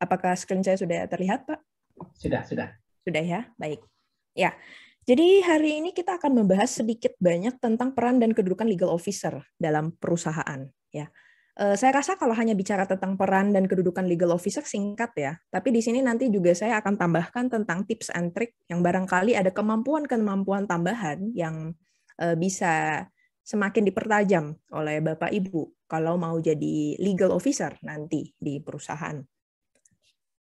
Apakah screen saya sudah terlihat, Pak? Sudah, sudah. Sudah ya, baik. Ya, jadi hari ini kita akan membahas sedikit banyak tentang peran dan kedudukan legal officer dalam perusahaan. Ya, saya rasa kalau hanya bicara tentang peran dan kedudukan legal officer singkat ya, tapi di sini nanti juga saya akan tambahkan tentang tips and trick yang barangkali ada kemampuan-kemampuan tambahan yang bisa semakin dipertajam oleh Bapak Ibu kalau mau jadi legal officer nanti di perusahaan.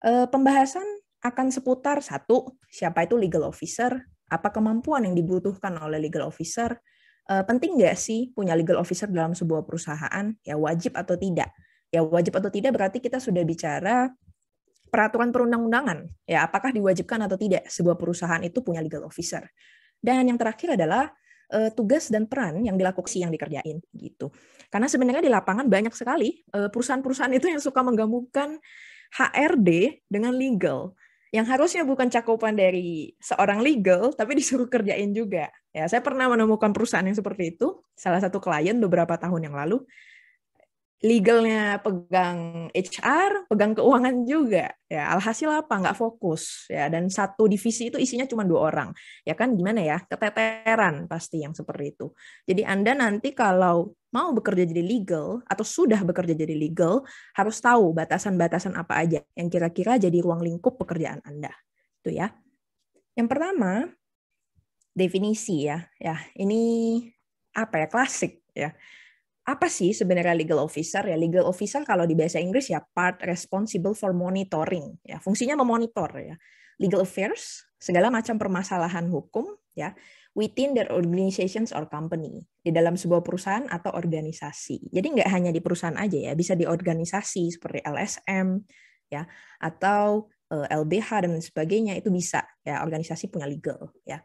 Pembahasan akan seputar satu, siapa itu legal officer, apa kemampuan yang dibutuhkan oleh legal officer, penting nggak sih punya legal officer dalam sebuah perusahaan, ya wajib atau tidak. Ya wajib atau tidak berarti kita sudah bicara peraturan perundang-undangan, ya apakah diwajibkan atau tidak sebuah perusahaan itu punya legal officer. Dan yang terakhir adalah tugas dan peran yang dilakukan yang dikerjain gitu. Karena sebenarnya di lapangan banyak sekali perusahaan-perusahaan itu yang suka menggabungkan HRD dengan legal, yang harusnya bukan cakupan dari seorang legal, tapi disuruh kerjain juga. Ya, saya pernah menemukan perusahaan yang seperti itu, salah satu klien beberapa tahun yang lalu, legalnya pegang HR, pegang keuangan juga. Ya, alhasil apa? Nggak fokus. Ya, dan satu divisi itu isinya cuma 2 orang. Ya kan gimana ya? Keteteran pasti yang seperti itu. Jadi Anda nanti kalau mau bekerja jadi legal atau sudah bekerja jadi legal, harus tahu batasan-batasan apa aja yang kira-kira jadi ruang lingkup pekerjaan Anda. Itu ya. Yang pertama, definisi ya. Ya, ini apa ya? Klasik ya. Apa sih sebenarnya legal officer? Ya, legal officer kalau di bahasa Inggris ya part responsible for monitoring. Ya, fungsinya memonitor ya. Legal affairs, segala macam permasalahan hukum ya within their organizations or company, di dalam sebuah perusahaan atau organisasi. Jadi nggak hanya di perusahaan aja ya, bisa di organisasi seperti LSM ya atau LBH dan sebagainya, itu bisa ya, organisasi punya legal ya.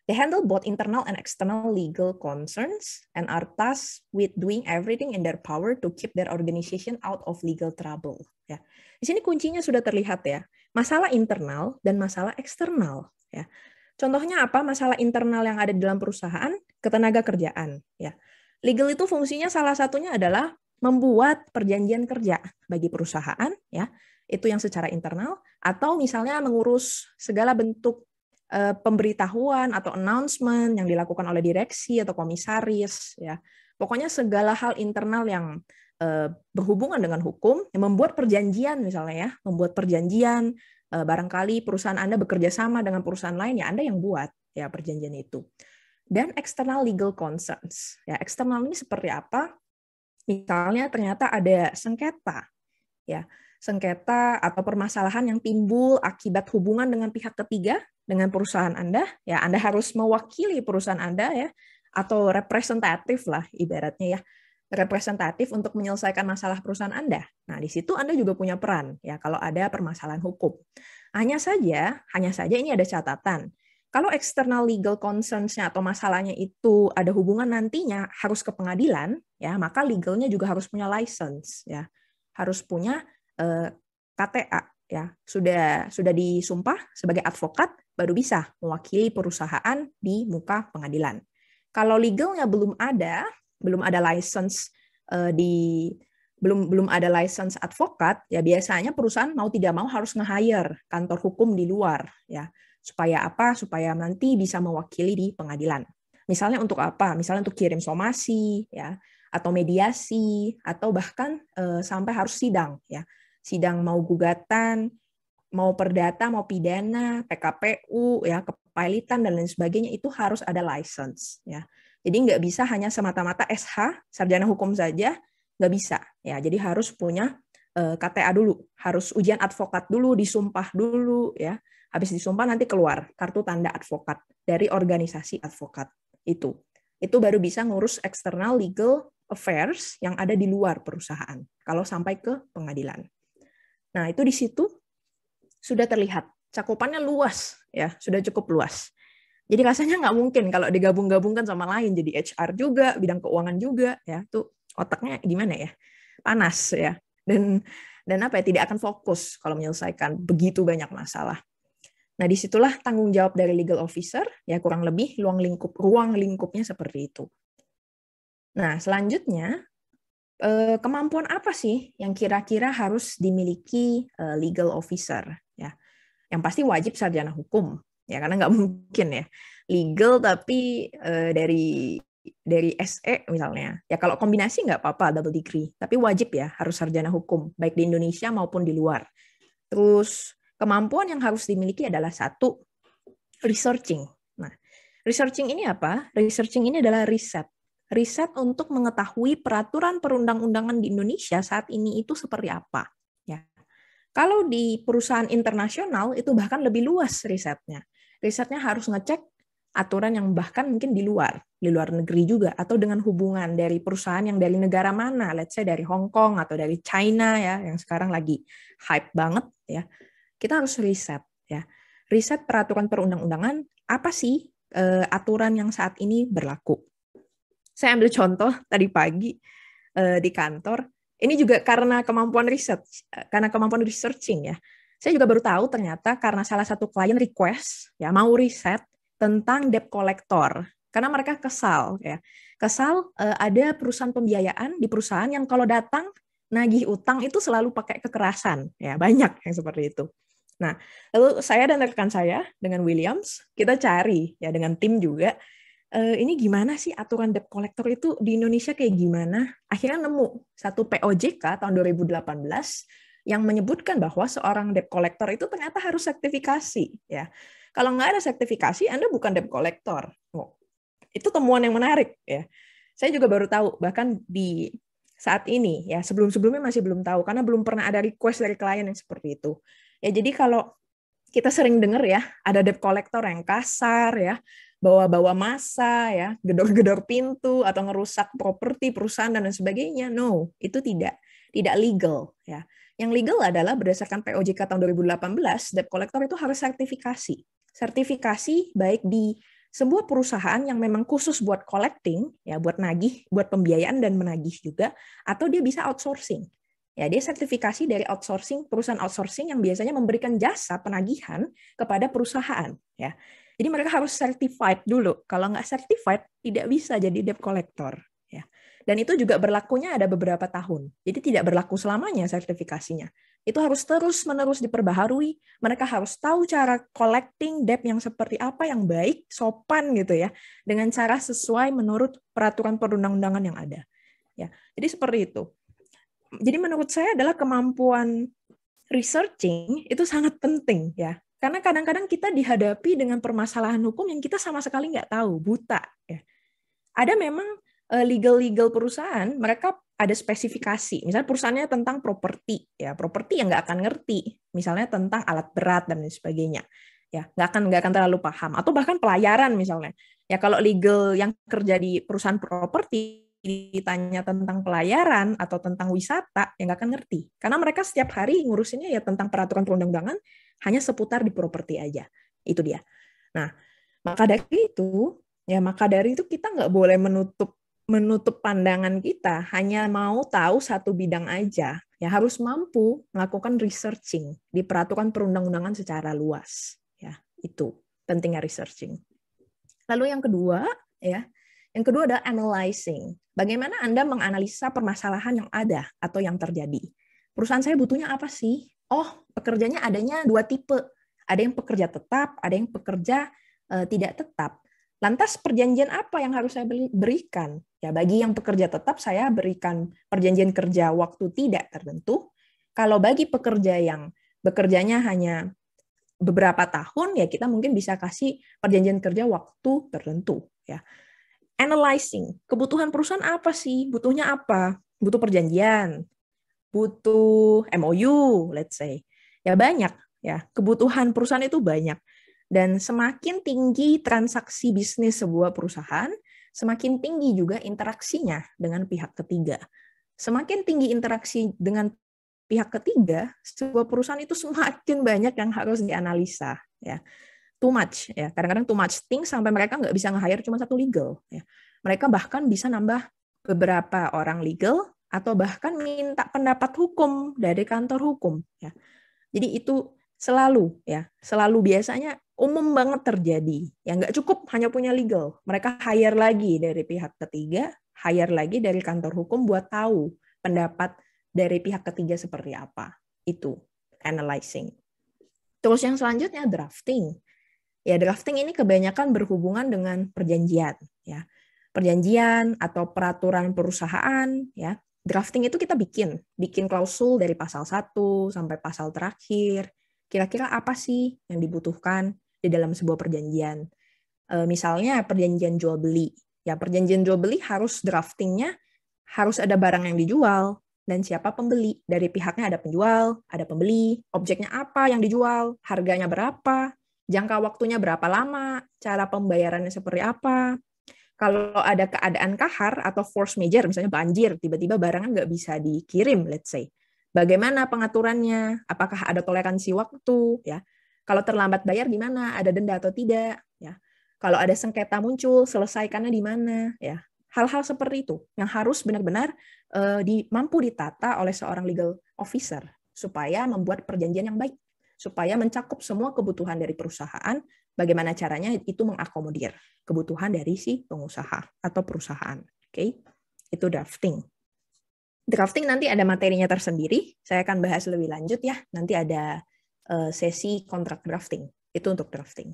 They handle both internal and external legal concerns and are tasked with doing everything in their power to keep their organization out of legal trouble. Ya, di sini kuncinya sudah terlihat ya, masalah internal dan masalah eksternal. Ya, contohnya apa? Masalah internal yang ada di dalam perusahaan, ketenaga kerjaan. Ya, legal itu fungsinya salah satunya adalah membuat perjanjian kerja bagi perusahaan. Ya, itu yang secara internal, atau misalnya mengurus segala bentuk pemberitahuan atau announcement yang dilakukan oleh direksi atau komisaris ya. Pokoknya segala hal internal yang berhubungan dengan hukum, yang membuat perjanjian misalnya ya, membuat perjanjian, barangkali perusahaan Anda bekerja sama dengan perusahaan lain, ya Anda yang buat ya perjanjian itu. Dan external legal concerns. Ya, eksternal ini seperti apa? Misalnya ternyata ada sengketa ya, sengketa atau permasalahan yang timbul akibat hubungan dengan pihak ketiga dengan perusahaan Anda, ya Anda harus mewakili perusahaan Anda ya, atau representatif lah ibaratnya ya, representatif untuk menyelesaikan masalah perusahaan Anda. Nah, di situ Anda juga punya peran ya kalau ada permasalahan hukum. Hanya saja ini ada catatan. Kalau external legal concerns-nya atau masalahnya itu ada hubungan nantinya harus ke pengadilan, ya maka legalnya juga harus punya license, ya harus punya KTA, ya sudah disumpah sebagai advokat baru bisa mewakili perusahaan di muka pengadilan. Kalau legalnya belum ada license belum ada license advokat, ya biasanya perusahaan mau tidak mau harus nge-hire kantor hukum di luar, ya supaya apa? Supaya nanti bisa mewakili di pengadilan. Misalnya untuk apa? Misalnya untuk kirim somasi, ya, atau mediasi, atau bahkan sampai harus sidang, ya. Sidang mau gugatan, mau perdata, mau pidana, PKPU, ya, kepailitan dan lain sebagainya itu harus ada license, ya. Jadi nggak bisa hanya semata-mata SH, sarjana hukum saja, nggak bisa, ya. Jadi harus punya KTA dulu, harus ujian advokat dulu, disumpah dulu, ya. Habis disumpah nanti keluar kartu tanda advokat dari organisasi advokat itu. Itu baru bisa ngurus external legal affairs yang ada di luar perusahaan kalau sampai ke pengadilan. Nah, itu di situ sudah terlihat cakupannya luas ya, sudah cukup luas. Jadi rasanya nggak mungkin kalau digabung-gabungkan sama lain jadi HR juga, bidang keuangan juga ya. Tuh otaknya gimana ya? Panas ya. Dan apa ya, tidak akan fokus kalau menyelesaikan begitu banyak masalah. Nah, disitulah tanggung jawab dari legal officer, ya kurang lebih ruang lingkupnya seperti itu. Nah, selanjutnya Kemampuan apa sih yang kira-kira harus dimiliki legal officer? Ya, yang pasti wajib sarjana hukum, ya karena nggak mungkin ya legal tapi dari SE misalnya. Ya kalau kombinasi nggak apa-apa double degree, tapi wajib ya harus sarjana hukum baik di Indonesia maupun di luar. Terus kemampuan yang harus dimiliki adalah satu, researching. Nah, researching ini apa? Researching ini adalah riset. Riset untuk mengetahui peraturan perundang-undangan di Indonesia saat ini itu seperti apa. Ya. Kalau di perusahaan internasional itu bahkan lebih luas risetnya. Risetnya harus ngecek aturan yang bahkan mungkin di luar negeri juga, atau dengan hubungan dari perusahaan yang dari negara mana, let's say dari Hong Kong atau dari China ya, yang sekarang lagi hype banget ya. Kita harus riset ya. Riset peraturan perundang-undangan, apa sih aturan yang saat ini berlaku. Saya ambil contoh tadi pagi di kantor. Ini juga karena kemampuan riset, karena kemampuan researching ya. Saya juga baru tahu ternyata karena salah satu klien request ya mau riset tentang debt collector, karena mereka kesal ya. Kesal ada perusahaan pembiayaan di perusahaan yang kalau datang nagih utang itu selalu pakai kekerasan ya, banyak yang seperti itu. Nah, lalu saya dan rekan saya dengan Williams kita cari ya dengan tim juga, ini gimana sih aturan debt collector itu di Indonesia kayak gimana? Akhirnya nemu satu POJK tahun 2018 yang menyebutkan bahwa seorang debt collector itu ternyata harus sertifikasi ya. Kalau nggak ada sertifikasi, Anda bukan debt collector. Oh, itu temuan yang menarik ya. Saya juga baru tahu, bahkan di saat ini ya, sebelum-sebelumnya masih belum tahu karena belum pernah ada request dari klien yang seperti itu. Ya jadi kalau kita sering dengar ya, ada debt collector yang kasar ya, bawa-bawa massa ya, gedor-gedor pintu atau ngerusak properti perusahaan dan sebagainya. No, itu tidak legal ya. Yang legal adalah berdasarkan POJK tahun 2018, debt collector itu harus sertifikasi. Sertifikasi baik di sebuah perusahaan yang memang khusus buat collecting, ya buat nagih, buat pembiayaan dan menagih juga, atau dia bisa outsourcing. Ya, dia sertifikasi dari outsourcing, perusahaan outsourcing yang biasanya memberikan jasa penagihan kepada perusahaan. Ya, jadi mereka harus certified dulu. Kalau nggak certified, tidak bisa jadi debt collector. Ya. Dan itu juga berlakunya ada beberapa tahun. Jadi tidak berlaku selamanya sertifikasinya. Itu harus terus-menerus diperbaharui. Mereka harus tahu cara collecting debt yang seperti apa yang baik, sopan gitu ya, dengan cara sesuai menurut peraturan perundang-undangan yang ada. Ya, jadi seperti itu. Jadi menurut saya adalah kemampuan researching itu sangat penting ya. Karena kadang-kadang kita dihadapi dengan permasalahan hukum yang kita sama sekali nggak tahu, buta. Ya. Ada memang legal perusahaan, mereka ada spesifikasi. Misalnya perusahaannya tentang properti, ya properti yang nggak akan ngerti. Misalnya tentang alat berat dan sebagainya, ya nggak akan terlalu paham. Atau bahkan pelayaran misalnya. Ya kalau legal yang kerja di perusahaan properti ditanya tentang pelayaran atau tentang wisata, ya nggak akan ngerti. Karena mereka setiap hari ngurusinnya ya tentang peraturan perundang-undangan hanya seputar di properti aja. Itu dia. Nah, maka dari itu kita nggak boleh menutup pandangan kita hanya mau tahu satu bidang aja. Ya harus mampu melakukan researching di peraturan perundang-undangan secara luas. Ya, itu pentingnya researching. Lalu yang kedua adalah analyzing. Bagaimana Anda menganalisa permasalahan yang ada atau yang terjadi. Perusahaan saya butuhnya apa sih? Oh, pekerjanya adanya dua tipe. Ada yang pekerja tetap, ada yang pekerja tidak tetap. Lantas perjanjian apa yang harus saya berikan? Ya, bagi yang pekerja tetap saya berikan perjanjian kerja waktu tidak tertentu. Kalau bagi pekerja yang bekerjanya hanya beberapa tahun, ya kita mungkin bisa kasih perjanjian kerja waktu tertentu. Ya. Analyzing, kebutuhan perusahaan apa sih? Butuhnya apa? Butuh perjanjian, butuh MOU, let's say. Ya banyak, ya. Kebutuhan perusahaan itu banyak. Dan semakin tinggi transaksi bisnis sebuah perusahaan, semakin tinggi juga interaksinya dengan pihak ketiga. Semakin tinggi interaksi dengan pihak ketiga, sebuah perusahaan itu semakin banyak yang harus dianalisa. Ya. Too much ya, kadang-kadang too much things sampai mereka nggak bisa nge-hire cuma satu legal ya. Mereka bahkan bisa nambah beberapa orang legal atau bahkan minta pendapat hukum dari kantor hukum ya. Jadi itu selalu biasanya umum banget terjadi. Ya nggak cukup hanya punya legal, mereka hire lagi dari pihak ketiga, hire lagi dari kantor hukum buat tahu pendapat dari pihak ketiga seperti apa. Itu analyzing. Terus yang selanjutnya drafting. Ya, drafting ini kebanyakan berhubungan dengan perjanjian, ya. Perjanjian atau peraturan perusahaan, ya. Drafting itu kita bikin klausul dari pasal 1 sampai pasal terakhir. Kira-kira apa sih yang dibutuhkan di dalam sebuah perjanjian? Misalnya perjanjian jual beli. Ya, perjanjian jual beli harus draftingnya harus ada barang yang dijual dan siapa pembeli. Dari pihaknya ada penjual, ada pembeli, objeknya apa yang dijual, harganya berapa, jangka waktunya berapa lama, cara pembayarannya seperti apa. Kalau ada keadaan kahar atau force majeure, misalnya banjir, tiba-tiba barangnya nggak bisa dikirim, let's say. Bagaimana pengaturannya? Apakah ada toleransi waktu? Ya, kalau terlambat bayar gimana? Ada denda atau tidak? Ya, kalau ada sengketa muncul, selesaikannya di mana? Ya, hal-hal seperti itu yang harus benar-benar mampu ditata oleh seorang legal officer supaya membuat perjanjian yang baik, supaya mencakup semua kebutuhan dari perusahaan. Bagaimana caranya itu mengakomodir kebutuhan dari si pengusaha atau perusahaan. Oke, itu drafting. Drafting nanti ada materinya tersendiri. Saya akan bahas lebih lanjut ya. Nanti ada sesi kontrak drafting. Itu untuk drafting.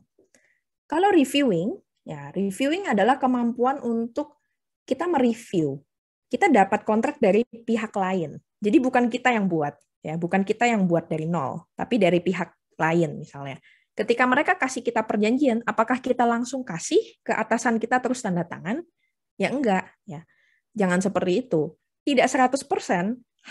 Kalau reviewing, ya reviewing adalah kemampuan untuk kita mereview. Kita dapat kontrak dari pihak lain. Jadi bukan kita yang buat, ya, bukan kita yang buat dari nol, tapi dari pihak lain misalnya. Ketika mereka kasih kita perjanjian, apakah kita langsung kasih ke atasan kita terus tanda tangan? Ya enggak, ya. Jangan seperti itu. Tidak 100%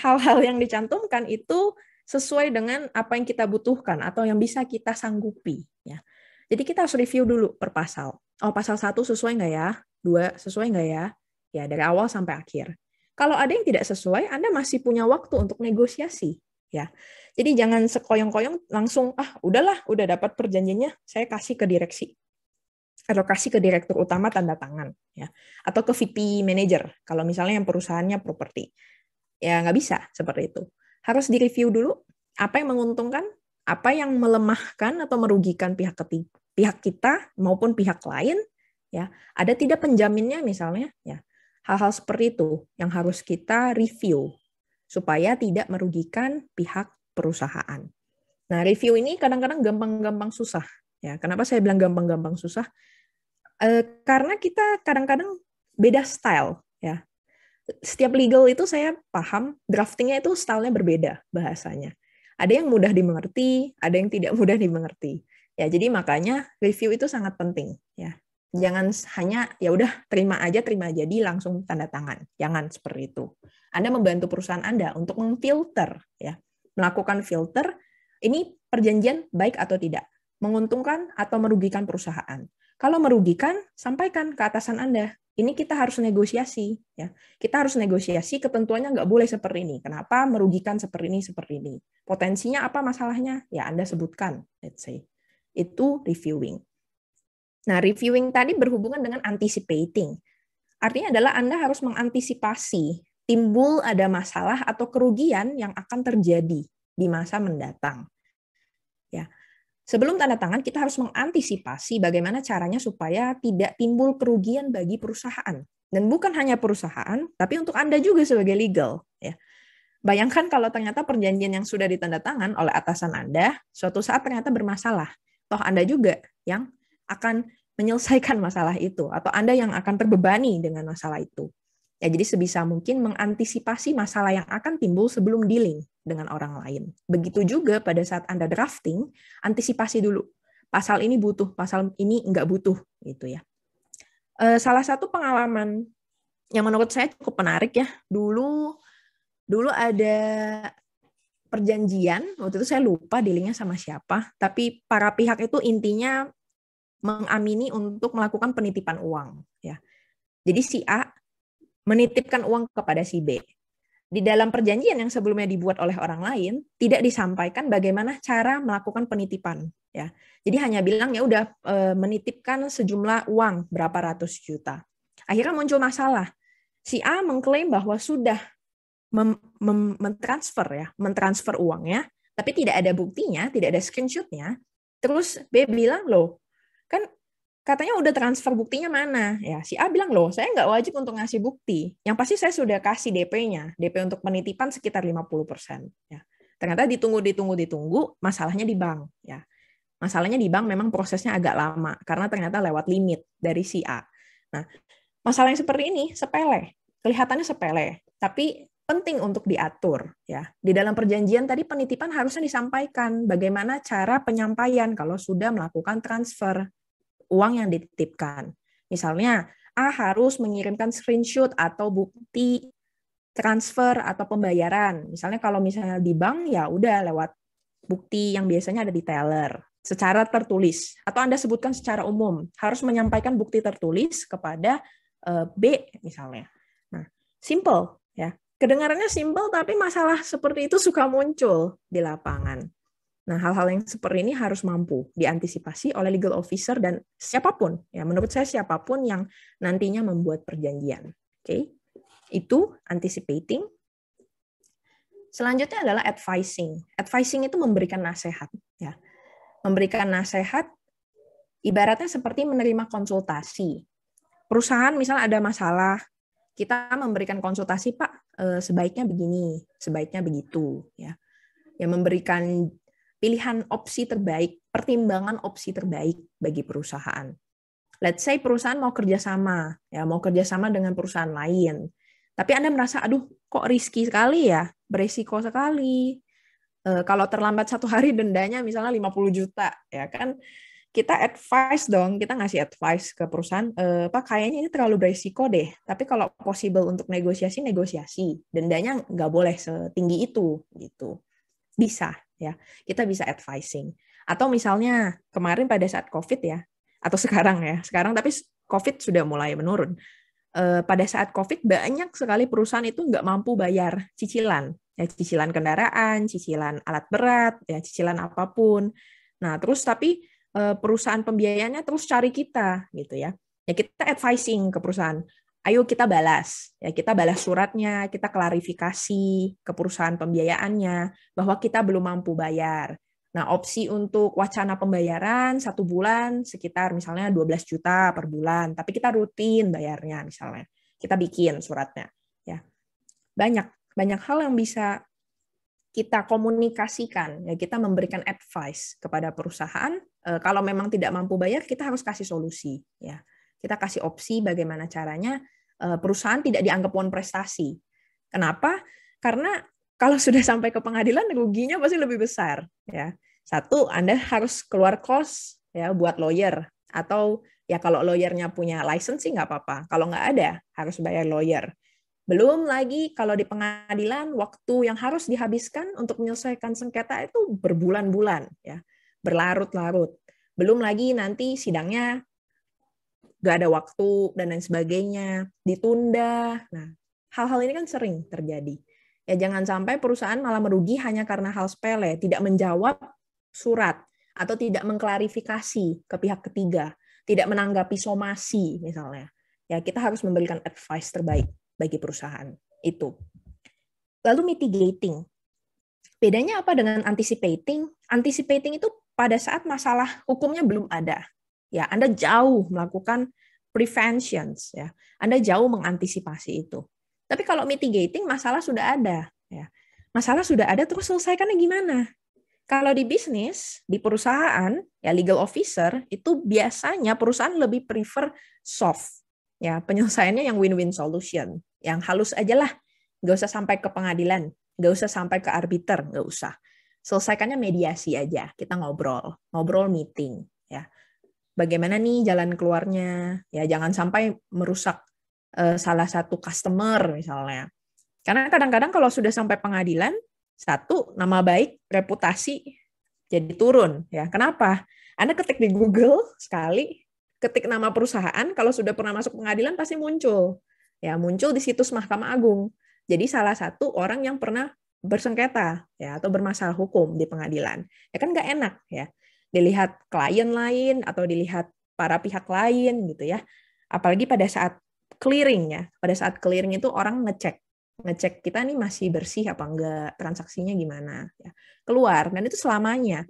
hal-hal yang dicantumkan itu sesuai dengan apa yang kita butuhkan atau yang bisa kita sanggupi, ya. Jadi kita harus review dulu per pasal. Oh, pasal 1 sesuai nggak ya? 2 sesuai nggak ya? Ya, dari awal sampai akhir. Kalau ada yang tidak sesuai, Anda masih punya waktu untuk negosiasi, ya. Jadi jangan sekoyong-koyong langsung, udahlah, udah dapat perjanjiannya, saya kasih ke direksi. Atau kasih ke direktur utama tanda tangan, ya. Atau ke VP manager, kalau misalnya yang perusahaannya properti. Ya, nggak bisa seperti itu. Harus direview dulu, apa yang menguntungkan, apa yang melemahkan atau merugikan pihak kita maupun pihak lain, ya. Ada tidak penjaminnya misalnya, ya. Hal-hal seperti itu yang harus kita review supaya tidak merugikan pihak perusahaan. Nah, review ini kadang-kadang gampang-gampang susah. Ya, kenapa saya bilang gampang-gampang susah? Karena kita kadang-kadang beda style. Ya, setiap legal itu saya paham draftingnya itu stylenya berbeda bahasanya. Ada yang mudah dimengerti, ada yang tidak mudah dimengerti. Ya, jadi makanya review itu sangat penting. Ya, jangan hanya ya udah terima aja di langsung tanda tangan. Jangan seperti itu. Anda membantu perusahaan Anda untuk memfilter, ya, melakukan filter. Ini perjanjian baik atau tidak, menguntungkan atau merugikan perusahaan. Kalau merugikan, sampaikan ke atasan Anda. Ini kita harus negosiasi, ya. Kita harus negosiasi, ketentuannya nggak boleh seperti ini. Kenapa merugikan seperti ini? Potensinya apa masalahnya? Ya Anda sebutkan, let's say. Itu reviewing. Nah, reviewing tadi berhubungan dengan anticipating. Artinya adalah Anda harus mengantisipasi timbul ada masalah atau kerugian yang akan terjadi di masa mendatang. Ya. Sebelum tanda tangan, kita harus mengantisipasi bagaimana caranya supaya tidak timbul kerugian bagi perusahaan. Dan bukan hanya perusahaan, tapi untuk Anda juga sebagai legal. Ya. Bayangkan kalau ternyata perjanjian yang sudah ditandatangan oleh atasan Anda, suatu saat ternyata bermasalah. Toh Anda juga yang akan menyelesaikan masalah itu, atau Anda yang akan terbebani dengan masalah itu. Ya, jadi sebisa mungkin mengantisipasi masalah yang akan timbul sebelum dealing dengan orang lain. Begitu juga pada saat Anda drafting, antisipasi dulu. Pasal ini butuh, pasal ini nggak butuh, gitu ya. Salah satu pengalaman yang menurut saya cukup menarik ya, dulu ada perjanjian, waktu itu saya lupa dealingnya sama siapa, tapi para pihak itu intinya mengamini untuk melakukan penitipan uang. Ya. Jadi si A menitipkan uang kepada si B. Di dalam perjanjian yang sebelumnya dibuat oleh orang lain, tidak disampaikan bagaimana cara melakukan penitipan. Ya. Jadi hanya bilang ya udah menitipkan sejumlah uang berapa ratus juta. Akhirnya muncul masalah. Si A mengklaim bahwa sudah mentransfer uangnya, tapi tidak ada buktinya, tidak ada screenshotnya. Terus B bilang, loh, kan katanya udah transfer buktinya mana? Ya, si A bilang, loh, saya nggak wajib untuk ngasih bukti. Yang pasti saya sudah kasih DP-nya. DP untuk penitipan sekitar 50%. Ya. Ternyata ditunggu, masalahnya di bank. Ya. Masalahnya di bank memang prosesnya agak lama, karena ternyata lewat limit dari si A. Nah, masalah yang seperti ini sepele. Kelihatannya sepele, tapi penting untuk diatur. Ya. Di dalam perjanjian tadi penitipan harusnya disampaikan bagaimana cara penyampaian kalau sudah melakukan transfer uang yang dititipkan. Misalnya, A harus mengirimkan screenshot atau bukti transfer atau pembayaran. Misalnya kalau misalnya di bank, ya udah lewat bukti yang biasanya ada di teller, secara tertulis. Atau Anda sebutkan secara umum, harus menyampaikan bukti tertulis kepada B misalnya. Nah, simple ya. Kedengarannya simple, tapi masalah seperti itu suka muncul di lapangan. Nah, hal-hal yang seperti ini harus mampu diantisipasi oleh legal officer dan siapapun. Ya, menurut saya siapapun yang nantinya membuat perjanjian. Oke, itu anticipating. Selanjutnya adalah advising. Advising itu memberikan nasihat. Ya, memberikan nasihat ibaratnya seperti menerima konsultasi. Perusahaan misalnya ada masalah, kita memberikan konsultasi, Pak, sebaiknya begini, sebaiknya begitu. Ya, yang memberikan pilihan opsi terbaik, pertimbangan opsi terbaik bagi perusahaan. Let's say perusahaan mau kerjasama, ya mau kerjasama dengan perusahaan lain. Tapi Anda merasa, aduh kok risky sekali ya, beresiko sekali. Kalau terlambat 1 hari dendanya misalnya 50 juta, ya kan kita advice dong, kita ngasih advice ke perusahaan, Pak kayaknya ini terlalu beresiko deh, tapi kalau possible untuk negosiasi, dendanya nggak boleh setinggi itu, gitu. Bisa. Ya, kita bisa advising. Atau misalnya kemarin pada saat COVID ya, atau sekarang ya, sekarang tapi COVID sudah mulai menurun. Pada saat COVID banyak sekali perusahaan itu nggak mampu bayar cicilan, ya cicilan kendaraan, cicilan alat berat, ya cicilan apapun. Nah terus tapi perusahaan pembiayaannya terus cari kita, gitu ya. Ya kita advising ke perusahaan. Ayo kita balas, ya kita balas suratnya, kita klarifikasi ke perusahaan pembiayaannya bahwa kita belum mampu bayar. Nah, opsi untuk wacana pembayaran 1 bulan sekitar misalnya 12 juta per bulan, tapi kita rutin bayarnya misalnya. Kita bikin suratnya, ya. Banyak hal yang bisa kita komunikasikan, ya kita memberikan advice kepada perusahaan. Kalau memang tidak mampu bayar, kita harus kasih solusi, ya. Kita kasih opsi bagaimana caranya perusahaan tidak dianggap one prestasi. Kenapa? Karena kalau sudah sampai ke pengadilan, ruginya pasti lebih besar. Ya, satu, Anda harus keluar cost ya buat lawyer, atau ya kalau lawyernya punya license sih nggak apa-apa. Kalau nggak ada, harus bayar lawyer. Belum lagi kalau di pengadilan, waktu yang harus dihabiskan untuk menyelesaikan sengketa itu berbulan-bulan, ya, berlarut-larut. Belum lagi nanti sidangnya nggak ada waktu dan lain sebagainya, ditunda. Nah, hal-hal ini kan sering terjadi. Ya jangan sampai perusahaan malah merugi hanya karena hal sepele, tidak menjawab surat atau tidak mengklarifikasi ke pihak ketiga, tidak menanggapi somasi misalnya. Ya kita harus memberikan advice terbaik bagi perusahaan itu. Lalu mitigating. Bedanya apa dengan anticipating? Anticipating itu pada saat masalah hukumnya belum ada. Ya, Anda jauh melakukan preventions, ya. Anda jauh mengantisipasi itu. Tapi kalau mitigating, masalah sudah ada, ya. Masalah sudah ada, terus selesaikannya gimana? Kalau di bisnis, di perusahaan, ya legal officer itu biasanya perusahaan lebih prefer soft, ya penyelesaiannya yang win-win solution, yang halus aja lah, nggak usah sampai ke pengadilan, nggak usah sampai ke arbiter, nggak usah. Selesaikannya mediasi aja, kita ngobrol meeting, ya. Bagaimana nih jalan keluarnya? Ya jangan sampai merusak salah satu customer misalnya. Karena kadang-kadang kalau sudah sampai pengadilan, satu nama baik, reputasi jadi turun. Ya kenapa? Anda ketik di Google sekali, ketik nama perusahaan, kalau sudah pernah masuk pengadilan pasti muncul. Ya muncul di situs Mahkamah Agung. Jadi salah satu orang yang pernah bersengketa ya atau bermasalah hukum di pengadilan. Ya kan nggak enak ya. Dilihat klien lain atau dilihat para pihak lain gitu ya. Apalagi pada saat clearing ya. Pada saat clearing itu orang ngecek kita nih masih bersih apa enggak, transaksinya gimana ya. Keluar dan itu selamanya.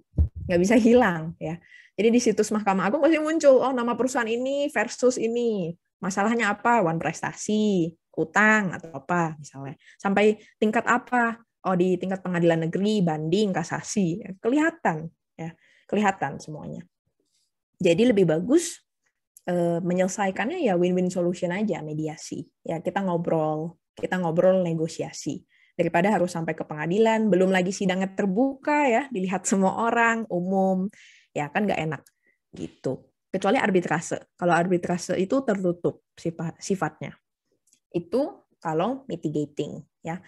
nggak bisa hilang ya. Jadi di situs Mahkamah Agung pasti muncul, oh nama perusahaan ini versus ini, masalahnya apa, wan prestasi, utang atau apa misalnya, sampai tingkat apa, oh di tingkat pengadilan negeri, banding, kasasi, ya, kelihatan ya, kelihatan semuanya. Jadi lebih bagus menyelesaikannya ya win-win solution aja, mediasi. Ya kita ngobrol negosiasi. Daripada harus sampai ke pengadilan, belum lagi sidangnya terbuka ya, dilihat semua orang, umum, ya kan nggak enak gitu. Kecuali arbitrase. Kalau arbitrase itu tertutup sifatnya. Itu kalau mitigating ya.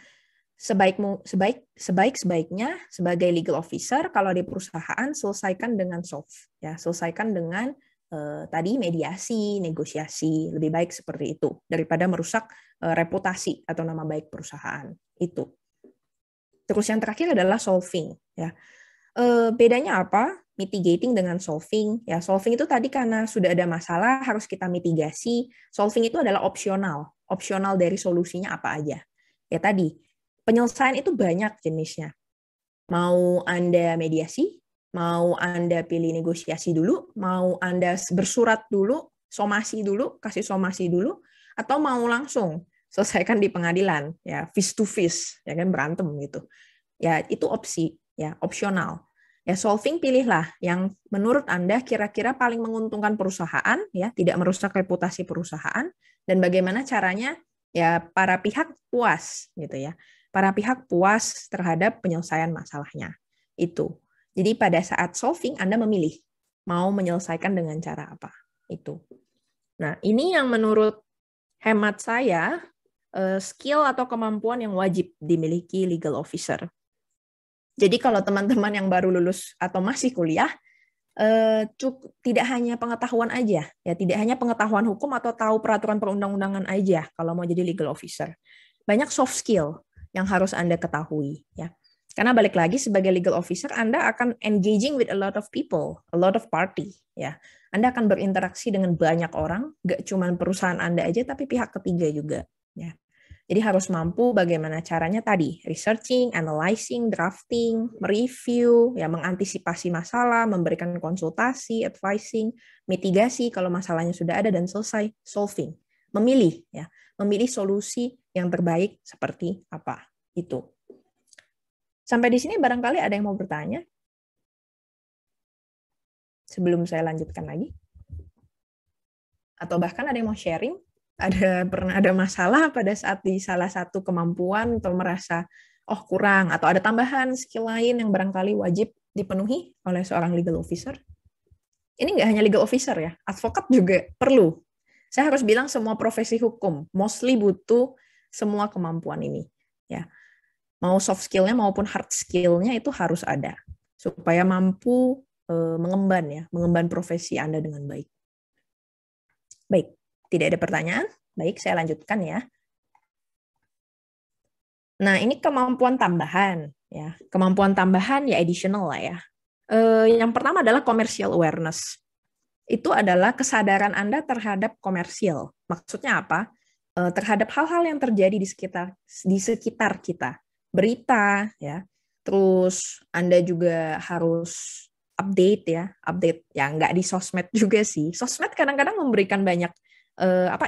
Sebaik-sebaiknya sebagai legal officer kalau di perusahaan selesaikan dengan soft ya, selesaikan dengan tadi mediasi, negosiasi, lebih baik seperti itu daripada merusak reputasi atau nama baik perusahaan itu. Terus yang terakhir adalah solving ya. Bedanya apa? Mitigating dengan solving ya. Solving itu tadi karena sudah ada masalah harus kita mitigasi. Solving itu adalah opsional dari solusinya apa aja. Ya tadi penyelesaian itu banyak jenisnya. Mau Anda mediasi, mau Anda pilih negosiasi dulu, mau Anda bersurat dulu, kasih somasi dulu, atau mau langsung selesaikan di pengadilan, ya face to face, ya kan berantem gitu. Ya itu opsi, ya opsional. Ya solving pilihlah yang menurut Anda kira-kira paling menguntungkan perusahaan, ya tidak merusak reputasi perusahaan, dan bagaimana caranya ya para pihak puas gitu ya. Para pihak puas terhadap penyelesaian masalahnya. Itu. Jadi pada saat solving Anda memilih mau menyelesaikan dengan cara apa. Itu. Nah, ini yang menurut hemat saya skill atau kemampuan yang wajib dimiliki legal officer. Jadi kalau teman-teman yang baru lulus atau masih kuliah, tidak hanya pengetahuan aja, ya tidak hanya pengetahuan hukum atau tahu peraturan perundang-undangan aja kalau mau jadi legal officer. Banyak soft skill yang harus Anda ketahui ya. Karena balik lagi sebagai legal officer Anda akan engaging with a lot of people, a lot of party ya. Anda akan berinteraksi dengan banyak orang, gak cuma perusahaan Anda aja tapi pihak ketiga juga ya. Jadi harus mampu bagaimana caranya tadi, researching, analyzing, drafting, mereview, ya mengantisipasi masalah, memberikan konsultasi, advising, mitigasi kalau masalahnya sudah ada dan selesai, solving, memilih ya, memilih solusi yang terbaik seperti apa itu. Sampai di sini barangkali ada yang mau bertanya? Sebelum saya lanjutkan lagi. Atau bahkan ada yang mau sharing? Pernah ada masalah pada saat di salah satu kemampuan atau merasa oh kurang atau ada tambahan skill lain yang barangkali wajib dipenuhi oleh seorang legal officer? Ini nggak hanya legal officer ya, advokat juga perlu. Saya harus bilang semua profesi hukum mostly butuh semua kemampuan ini. Ya, mau soft skill-nya maupun hard skill-nya itu harus ada supaya mampu mengemban profesi Anda dengan baik. Baik, tidak ada pertanyaan? Baik, saya lanjutkan ya. Nah, ini kemampuan tambahan ya. Kemampuan tambahan ya additional lah ya. Yang pertama adalah commercial awareness. Itu adalah kesadaran Anda terhadap komersial. Maksudnya apa? Terhadap hal-hal yang terjadi di sekitar kita. Berita ya. Terus Anda juga harus update ya nggak di sosmed juga sih. Sosmed kadang-kadang memberikan banyak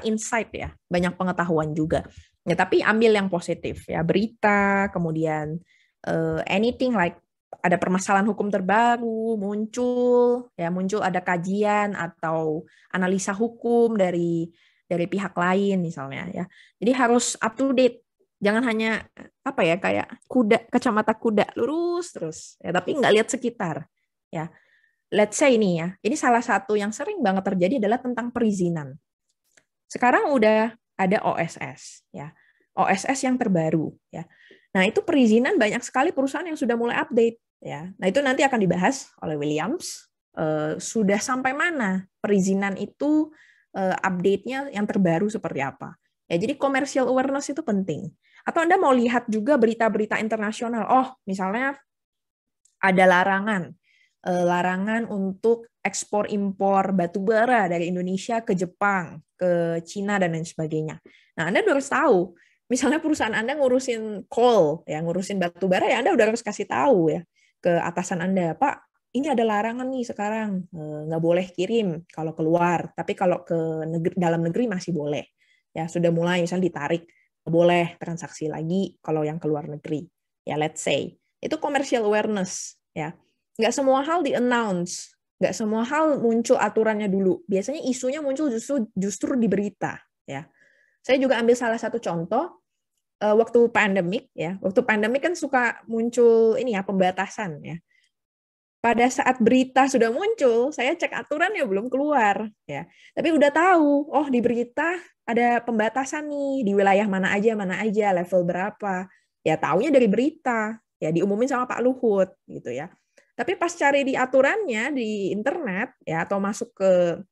insight ya, banyak pengetahuan juga. Ya, tapi ambil yang positif ya, berita, kemudian anything like ada permasalahan hukum terbaru muncul ada kajian atau analisa hukum dari pihak lain misalnya ya. Jadi harus up to date. Jangan hanya kayak kacamata kuda lurus terus ya, tapi nggak lihat sekitar ya. Let's say ini salah satu yang sering banget terjadi adalah tentang perizinan. Sekarang udah ada OSS ya. OSS yang terbaru ya. Nah, itu perizinan banyak sekali perusahaan yang sudah mulai update ya. Nah, itu nanti akan dibahas oleh Williams. Sudah sampai mana perizinan itu update-nya yang terbaru seperti apa. Ya, jadi commercial awareness itu penting. Atau Anda mau lihat juga berita-berita internasional. Oh, misalnya ada larangan untuk ekspor impor batu bara dari Indonesia ke Jepang, ke Cina dan lain sebagainya. Nah, Anda harus tahu, misalnya perusahaan Anda ngurusin coal, ya ngurusin batu bara, ya Anda udah harus kasih tahu ya ke atasan Anda, Pak, ini ada larangan nih sekarang, nggak boleh kirim kalau keluar, tapi kalau ke dalam negeri masih boleh. Ya, sudah mulai misalnya ditarik, nggak boleh transaksi lagi kalau yang keluar negeri. Ya, let's say. Itu commercial awareness. Ya. Nggak semua hal di-announce. Nggak semua hal muncul aturannya dulu. Biasanya isunya muncul justru di berita. Ya. Saya juga ambil salah satu contoh, waktu pandemik. Ya. Waktu pandemik kan suka muncul ini ya, pembatasan. Ya. Pada saat berita sudah muncul, saya cek aturannya belum keluar, ya. Tapi udah tahu, oh di berita ada pembatasan nih di wilayah mana aja, level berapa. Ya taunya dari berita, ya diumumin sama Pak Luhut, gitu ya. Tapi pas cari di aturannya di internet, ya atau masuk ke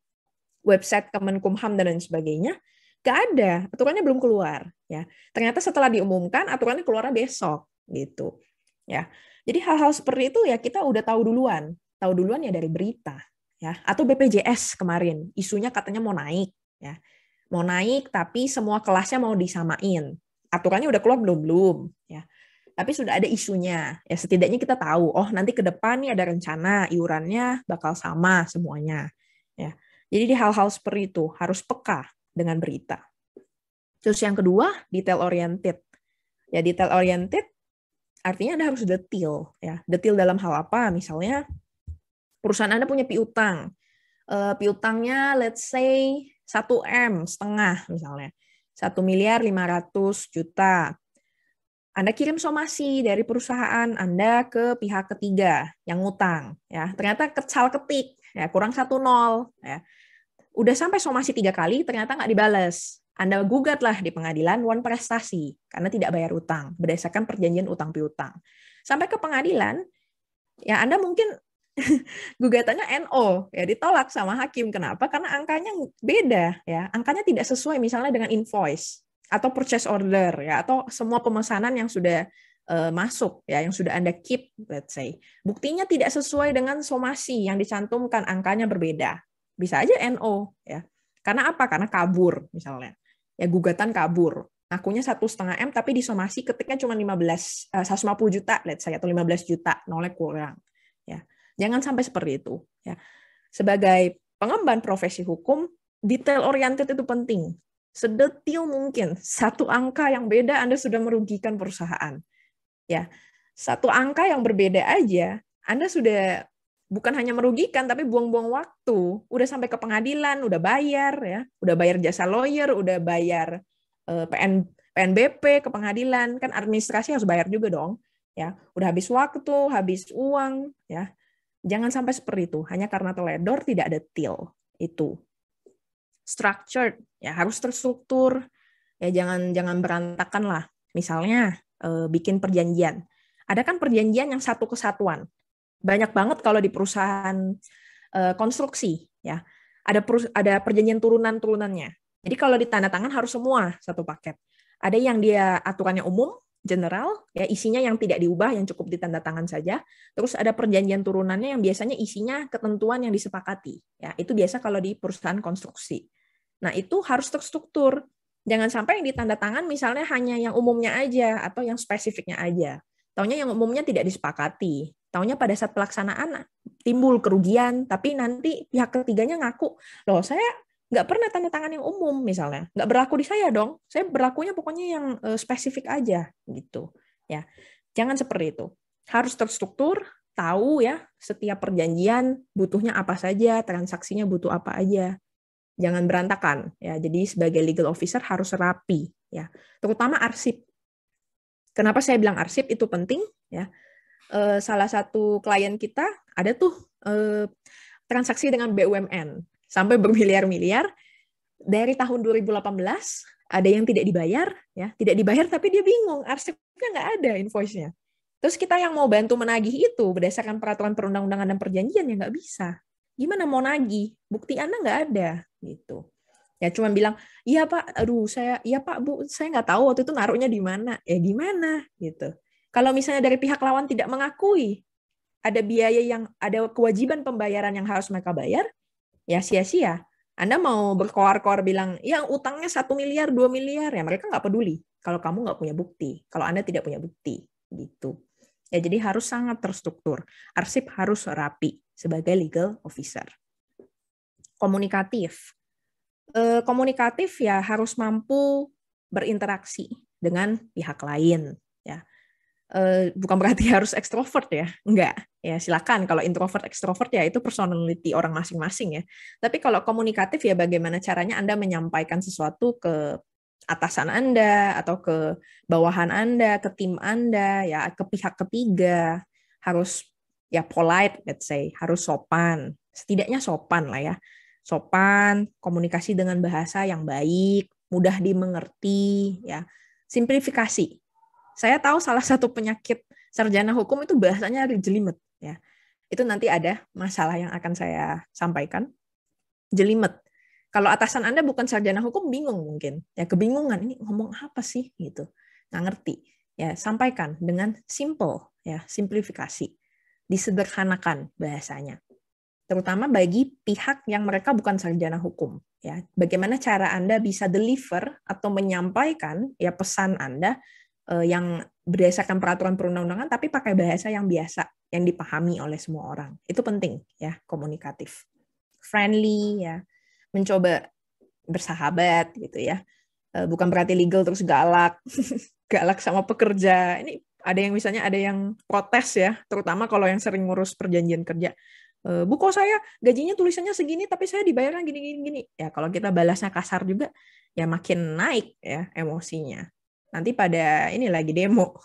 website Kemenkumham dan lain sebagainya, nggak ada, aturannya belum keluar, ya. Ternyata setelah diumumkan, aturannya keluarnya besok, gitu, ya. Jadi hal-hal seperti itu ya kita udah tahu duluan ya dari berita, ya. Atau BPJS kemarin isunya katanya mau naik, ya, mau naik tapi semua kelasnya mau disamain, aturannya udah keluar belum, ya. Tapi sudah ada isunya, ya setidaknya kita tahu, oh nanti ke depan nih ada rencana iurannya bakal sama semuanya, ya. Jadi di hal-hal seperti itu harus peka dengan berita. Terus yang kedua detail oriented, ya detail oriented artinya Anda harus detail, ya. Detail dalam hal apa? Misalnya perusahaan Anda punya piutang. Piutangnya let's say 1 M setengah misalnya. 1.500.000.000. Anda kirim somasi dari perusahaan Anda ke pihak ketiga yang ngutang, ya. Ternyata kecal ketik, ya kurang 1-0, ya. Udah sampai somasi 3 kali, ternyata nggak dibales. Anda gugatlah di pengadilan wan prestasi karena tidak bayar utang berdasarkan perjanjian utang piutang. Sampai ke pengadilan, ya Anda mungkin gugatannya NO, ya ditolak sama hakim. Kenapa? Karena angkanya beda, ya. Angkanya tidak sesuai misalnya dengan invoice atau purchase order, ya, atau semua pemesanan yang sudah masuk, ya, yang sudah Anda keep, let's say. Buktinya tidak sesuai dengan somasi yang dicantumkan, angkanya berbeda. Bisa aja NO, ya. Karena apa? Karena kabur misalnya. Ya gugatan kabur. Ngakunya 1,5 M tapi disomasi ketiknya cuma 150 juta, let's say, atau 15 juta, nolnya kurang. Ya. Jangan sampai seperti itu. Ya. Sebagai pengemban profesi hukum, detail oriented itu penting. Sedetil mungkin. Satu angka yang beda Anda sudah merugikan perusahaan. Ya. Satu angka yang berbeda aja, Anda sudah bukan hanya merugikan, tapi buang-buang waktu. Udah sampai ke pengadilan, udah bayar, ya, udah bayar jasa lawyer, udah bayar PNBP ke pengadilan, kan administrasi harus bayar juga dong, ya. Udah habis waktu, habis uang, ya. Jangan sampai seperti itu, hanya karena teledor tidak detail itu. Structured, ya harus terstruktur, ya jangan berantakan lah. Misalnya bikin perjanjian. Ada kan perjanjian yang satu kesatuan. Banyak banget kalau di perusahaan konstruksi, ya. Ada perjanjian turunan-turunannya. Jadi kalau ditandatangan harus semua satu paket. Ada yang dia aturannya umum, general, ya isinya yang tidak diubah, yang cukup ditandatangan saja. Terus ada perjanjian turunannya yang biasanya isinya ketentuan yang disepakati. Ya, itu biasa kalau di perusahaan konstruksi. Nah, itu harus terstruktur. Jangan sampai yang ditandatangan misalnya hanya yang umumnya aja atau yang spesifiknya aja. Taunya yang umumnya tidak disepakati. Taunya pada saat pelaksanaan timbul kerugian, tapi nanti pihak ketiganya ngaku, loh saya nggak pernah tanda tangan yang umum misalnya, nggak berlaku di saya dong, saya berlakunya pokoknya yang spesifik aja gitu, ya. Jangan seperti itu, harus terstruktur, tahu ya setiap perjanjian butuhnya apa saja, transaksinya butuh apa aja, jangan berantakan ya. Jadi sebagai legal officer harus rapi ya, terutama arsip. Kenapa saya bilang arsip itu penting ya? Salah satu klien kita ada tuh transaksi dengan BUMN sampai bermiliar-miliar. Dari tahun 2018 ada yang tidak dibayar, ya tidak dibayar tapi dia bingung, arsipnya nggak ada invoice-nya. Terus kita yang mau bantu menagih itu berdasarkan peraturan perundang-undangan dan perjanjian ya nggak bisa. Gimana mau nagih? Bukti Anda nggak ada, gitu. Ya cuma bilang, iya Pak, iya Pak Bu, saya nggak tahu waktu itu naruhnya di mana. Ya gimana, gitu. Kalau misalnya dari pihak lawan tidak mengakui ada biaya yang ada kewajiban pembayaran yang harus mereka bayar, ya sia-sia. Anda mau berkoar-koar bilang, ya utangnya 1 miliar, 2 miliar, ya mereka nggak peduli kalau kamu nggak punya bukti, kalau Anda tidak punya bukti, gitu. Ya, jadi harus sangat terstruktur. Arsip harus rapi sebagai legal officer. Komunikatif. Komunikatif ya harus mampu berinteraksi dengan pihak lain. Ya, bukan berarti harus ekstrovert ya, enggak. Ya silakan kalau introvert ekstrovert ya itu personality orang masing-masing ya. Tapi kalau komunikatif ya bagaimana caranya Anda menyampaikan sesuatu ke atasan Anda atau ke bawahan Anda, ke tim Anda ya, ke pihak ketiga, harus ya polite, let's say, harus sopan. Setidaknya sopan lah ya. Sopan, komunikasi dengan bahasa yang baik, mudah dimengerti ya. Simplifikasi. Saya tahu salah satu penyakit sarjana hukum itu bahasanya jelimet ya. Itu nanti ada masalah yang akan saya sampaikan. Jelimet. Kalau atasan Anda bukan sarjana hukum bingung mungkin. Ya kebingungan ini ngomong apa sih gitu. Nggak ngerti. Ya sampaikan dengan simple ya, simplifikasi. Disederhanakan bahasanya. Terutama bagi pihak yang mereka bukan sarjana hukum ya. Bagaimana cara Anda bisa deliver atau menyampaikan ya pesan Anda yang berdasarkan peraturan perundang-undangan tapi pakai bahasa yang biasa, yang dipahami oleh semua orang. Itu penting ya, komunikatif. Friendly ya, mencoba bersahabat gitu ya. Bukan berarti legal terus galak. Galak sama pekerja. Ini ada yang misalnya ada yang protes ya, terutama kalau yang sering ngurus perjanjian kerja. Bu, kok saya gajinya tulisannya segini tapi saya dibayarnya gini. Ya kalau kita balasnya kasar juga ya makin naik ya emosinya. Nanti pada ini lagi demo.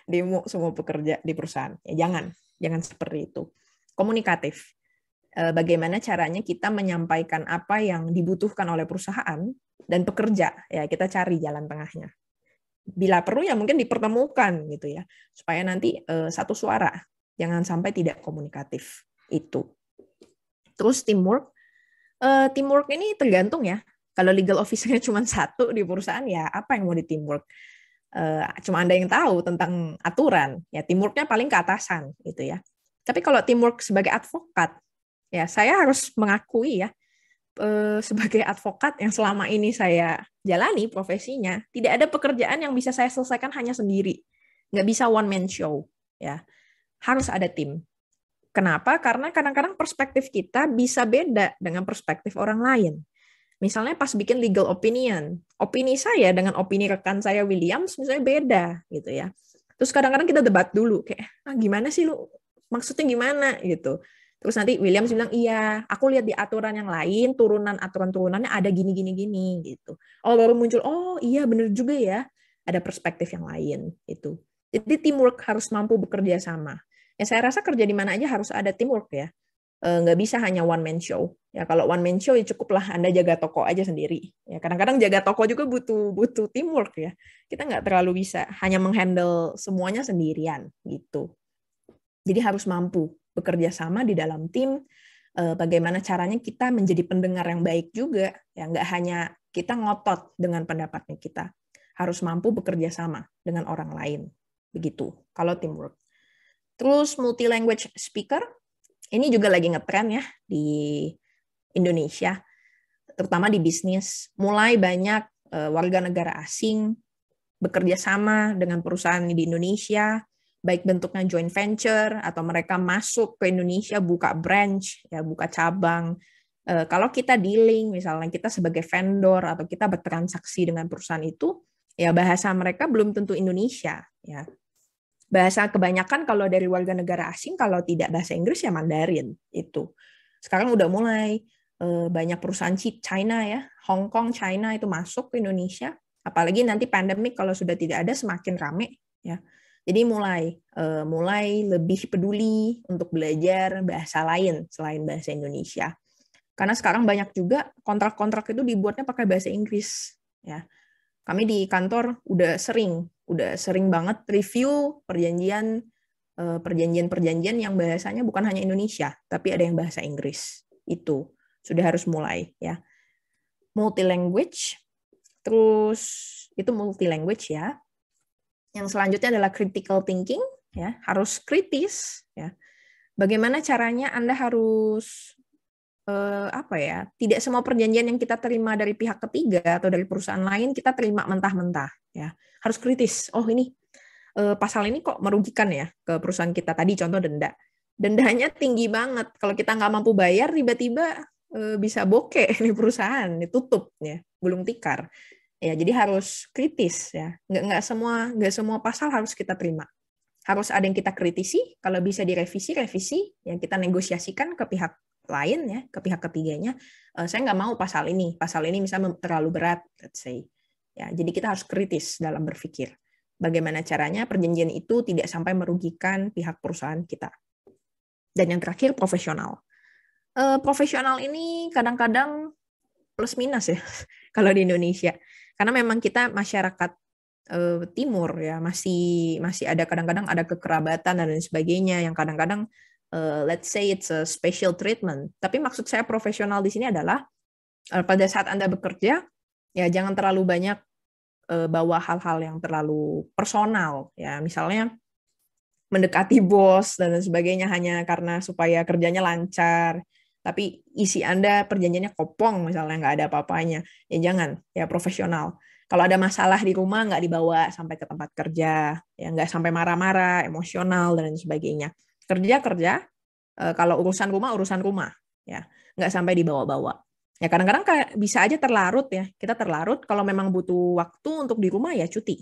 Demo semua pekerja di perusahaan. Ya jangan seperti itu. Komunikatif. Bagaimana caranya kita menyampaikan apa yang dibutuhkan oleh perusahaan dan pekerja. Ya kita cari jalan tengahnya. Bila perlu ya mungkin dipertemukan gitu ya. Supaya nanti satu suara. Jangan sampai tidak komunikatif. Itu. Terus teamwork. Teamwork ini tergantung ya. Kalau legal officer-nya cuma satu di perusahaan, ya apa yang mau di teamwork? Cuma Anda yang tahu tentang aturan. Ya teamwork-nya paling ke atasan gitu ya. Tapi kalau teamwork sebagai advokat, ya saya harus mengakui ya, sebagai advokat yang selama ini saya jalani profesinya, tidak ada pekerjaan yang bisa saya selesaikan hanya sendiri. Nggak bisa one man show. Ya harus ada tim. Kenapa? Karena kadang-kadang perspektif kita bisa beda dengan perspektif orang lain. Misalnya pas bikin legal opinion, opini saya dengan opini rekan saya Williams misalnya beda gitu ya. Terus kadang-kadang kita debat dulu kayak, gimana sih lu? Maksudnya gimana gitu. Terus nanti Williams bilang, iya, aku lihat di aturan yang lain, turunan aturan-turunannya ada gini gitu. Oh, baru muncul, oh iya bener juga ya, ada perspektif yang lain itu. Jadi teamwork harus mampu bekerja sama. Ya saya rasa kerja di mana aja harus ada teamwork ya. Nggak bisa hanya one man show. Ya kalau one man show ya cukuplah Anda jaga toko aja sendiri. Ya kadang-kadang jaga toko juga butuh teamwork ya. Kita nggak terlalu bisa hanya menghandle semuanya sendirian gitu. Jadi harus mampu bekerja sama di dalam tim. Bagaimana caranya kita menjadi pendengar yang baik juga. Ya nggak hanya kita ngotot dengan pendapatnya kita. Harus mampu bekerja sama dengan orang lain. Begitu kalau teamwork. Terus multi language speaker, ini juga lagi ngetren ya di Indonesia, terutama di bisnis. Mulai banyak warga negara asing bekerja sama dengan perusahaan di Indonesia, baik bentuknya joint venture atau mereka masuk ke Indonesia buka branch, ya buka cabang. Kalau kita dealing, misalnya kita sebagai vendor atau kita bertransaksi dengan perusahaan itu, ya bahasa mereka belum tentu Indonesia, ya. Bahasa kebanyakan kalau dari warga negara asing, kalau tidak bahasa Inggris ya Mandarin itu. Sekarang udah mulai banyak perusahaan China ya, Hong Kong, China itu masuk ke Indonesia. Apalagi nanti pandemik kalau sudah tidak ada semakin rame ya. Jadi mulai lebih peduli untuk belajar bahasa lain selain bahasa Indonesia. Karena sekarang banyak juga kontrak-kontrak itu dibuatnya pakai bahasa Inggris ya. Kami di kantor udah sering banget review perjanjian yang bahasanya bukan hanya Indonesia, tapi ada yang bahasa Inggris. Itu sudah harus mulai ya. Multi language, terus itu multi language ya. Yang selanjutnya adalah critical thinking ya, harus kritis ya. Bagaimana caranya Anda harus tidak semua perjanjian yang kita terima dari pihak ketiga atau dari perusahaan lain kita terima mentah-mentah ya, harus kritis. Oh ini pasal ini kok merugikan ya ke perusahaan kita. Tadi contoh denda. Dendanya tinggi banget. Kalau kita nggak mampu bayar, tiba-tiba bisa bokeh nih perusahaan, ditutup ya, gulung tikar. Ya, jadi harus kritis ya. Nggak semua pasal harus kita terima. Harus ada yang kita kritisi, kalau bisa direvisi, revisi, yang kita negosiasikan ke pihak lain ya, ke pihak ketiganya. Saya nggak mau pasal ini misalnya terlalu berat, let's say. Ya, jadi kita harus kritis dalam berpikir. Bagaimana caranya perjanjian itu tidak sampai merugikan pihak perusahaan kita. Dan yang terakhir, profesional. Profesional ini kadang-kadang plus minus ya, kalau di Indonesia. Karena memang kita masyarakat timur ya, masih ada kadang-kadang ada kekerabatan dan lain sebagainya yang kadang-kadang let's say it's a special treatment. Tapi maksud saya profesional di sini adalah pada saat Anda bekerja ya jangan terlalu banyak bawa hal-hal yang terlalu personal ya, misalnya mendekati bos dan lain sebagainya hanya karena supaya kerjanya lancar. Tapi isi Anda perjanjiannya kopong misalnya nggak ada apa-apanya, ya jangan, ya profesional. Kalau ada masalah di rumah nggak dibawa sampai ke tempat kerja, ya nggak sampai marah-marah, emosional dan sebagainya. Kerja, kalau urusan rumah, ya nggak sampai dibawa-bawa. Ya kadang-kadang bisa aja terlarut ya, kita terlarut. Kalau memang butuh waktu untuk di rumah ya cuti,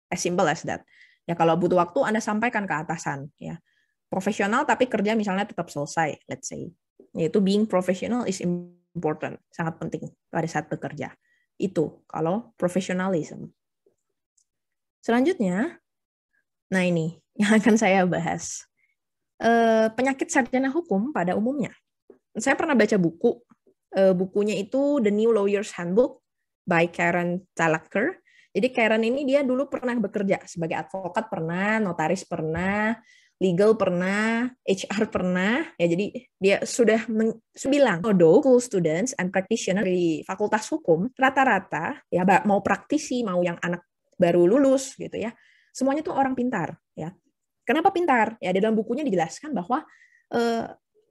as simple as that. Ya kalau butuh waktu Anda sampaikan ke atasan, ya profesional tapi kerja misalnya tetap selesai, let's say. Yaitu being professional is important, sangat penting pada saat bekerja. Itu kalau professionalism. Selanjutnya, nah ini yang akan saya bahas. Penyakit sarjana hukum pada umumnya. Saya pernah baca buku, bukunya itu The New Lawyer's Handbook by Karen Talacker. Jadi Karen ini dia dulu pernah bekerja sebagai advokat pernah, notaris pernah, legal pernah, HR pernah, ya jadi dia sudah bilang, although school students and practitioners di fakultas hukum rata-rata ya mau praktisi, mau yang anak baru lulus gitu ya, semuanya tuh orang pintar ya. Kenapa pintar? Ya di dalam bukunya dijelaskan bahwa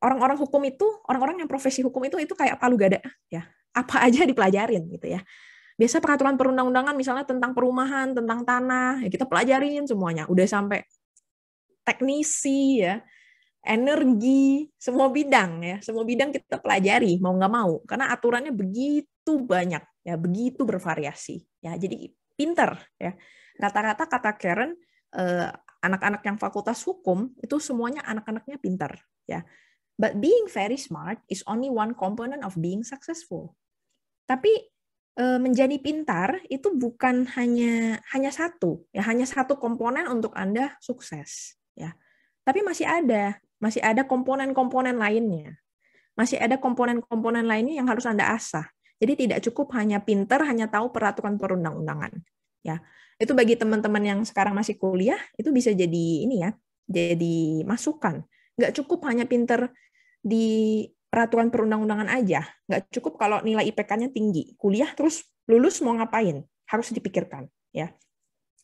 orang-orang hukum itu, orang-orang yang profesi hukum itu kayak palu gada ya, apa aja dipelajarin gitu ya. Biasa peraturan perundang-undangan misalnya tentang perumahan, tentang tanah, ya kita pelajarin semuanya, udah sampai teknisi ya, energi, semua bidang kita pelajari mau nggak mau karena aturannya begitu banyak ya, begitu bervariasi ya, jadi pinter ya. Rata-rata kata Karen, anak-anak yang fakultas hukum itu semuanya anak-anaknya pinter ya. But being very smart is only one component of being successful. Tapi menjadi pintar itu bukan hanya satu komponen untuk Anda sukses ya. Tapi masih ada komponen-komponen lainnya. Masih ada komponen-komponen lainnya yang harus Anda asah. Jadi tidak cukup hanya pintar, hanya tahu peraturan perundang-undangan. Ya, itu bagi teman-teman yang sekarang masih kuliah, itu bisa jadi ini ya, jadi masukan. Nggak cukup hanya pintar di peraturan perundang-undangan aja. Nggak cukup kalau nilai IPK-nya tinggi. Kuliah terus lulus mau ngapain? Harus dipikirkan. Ya,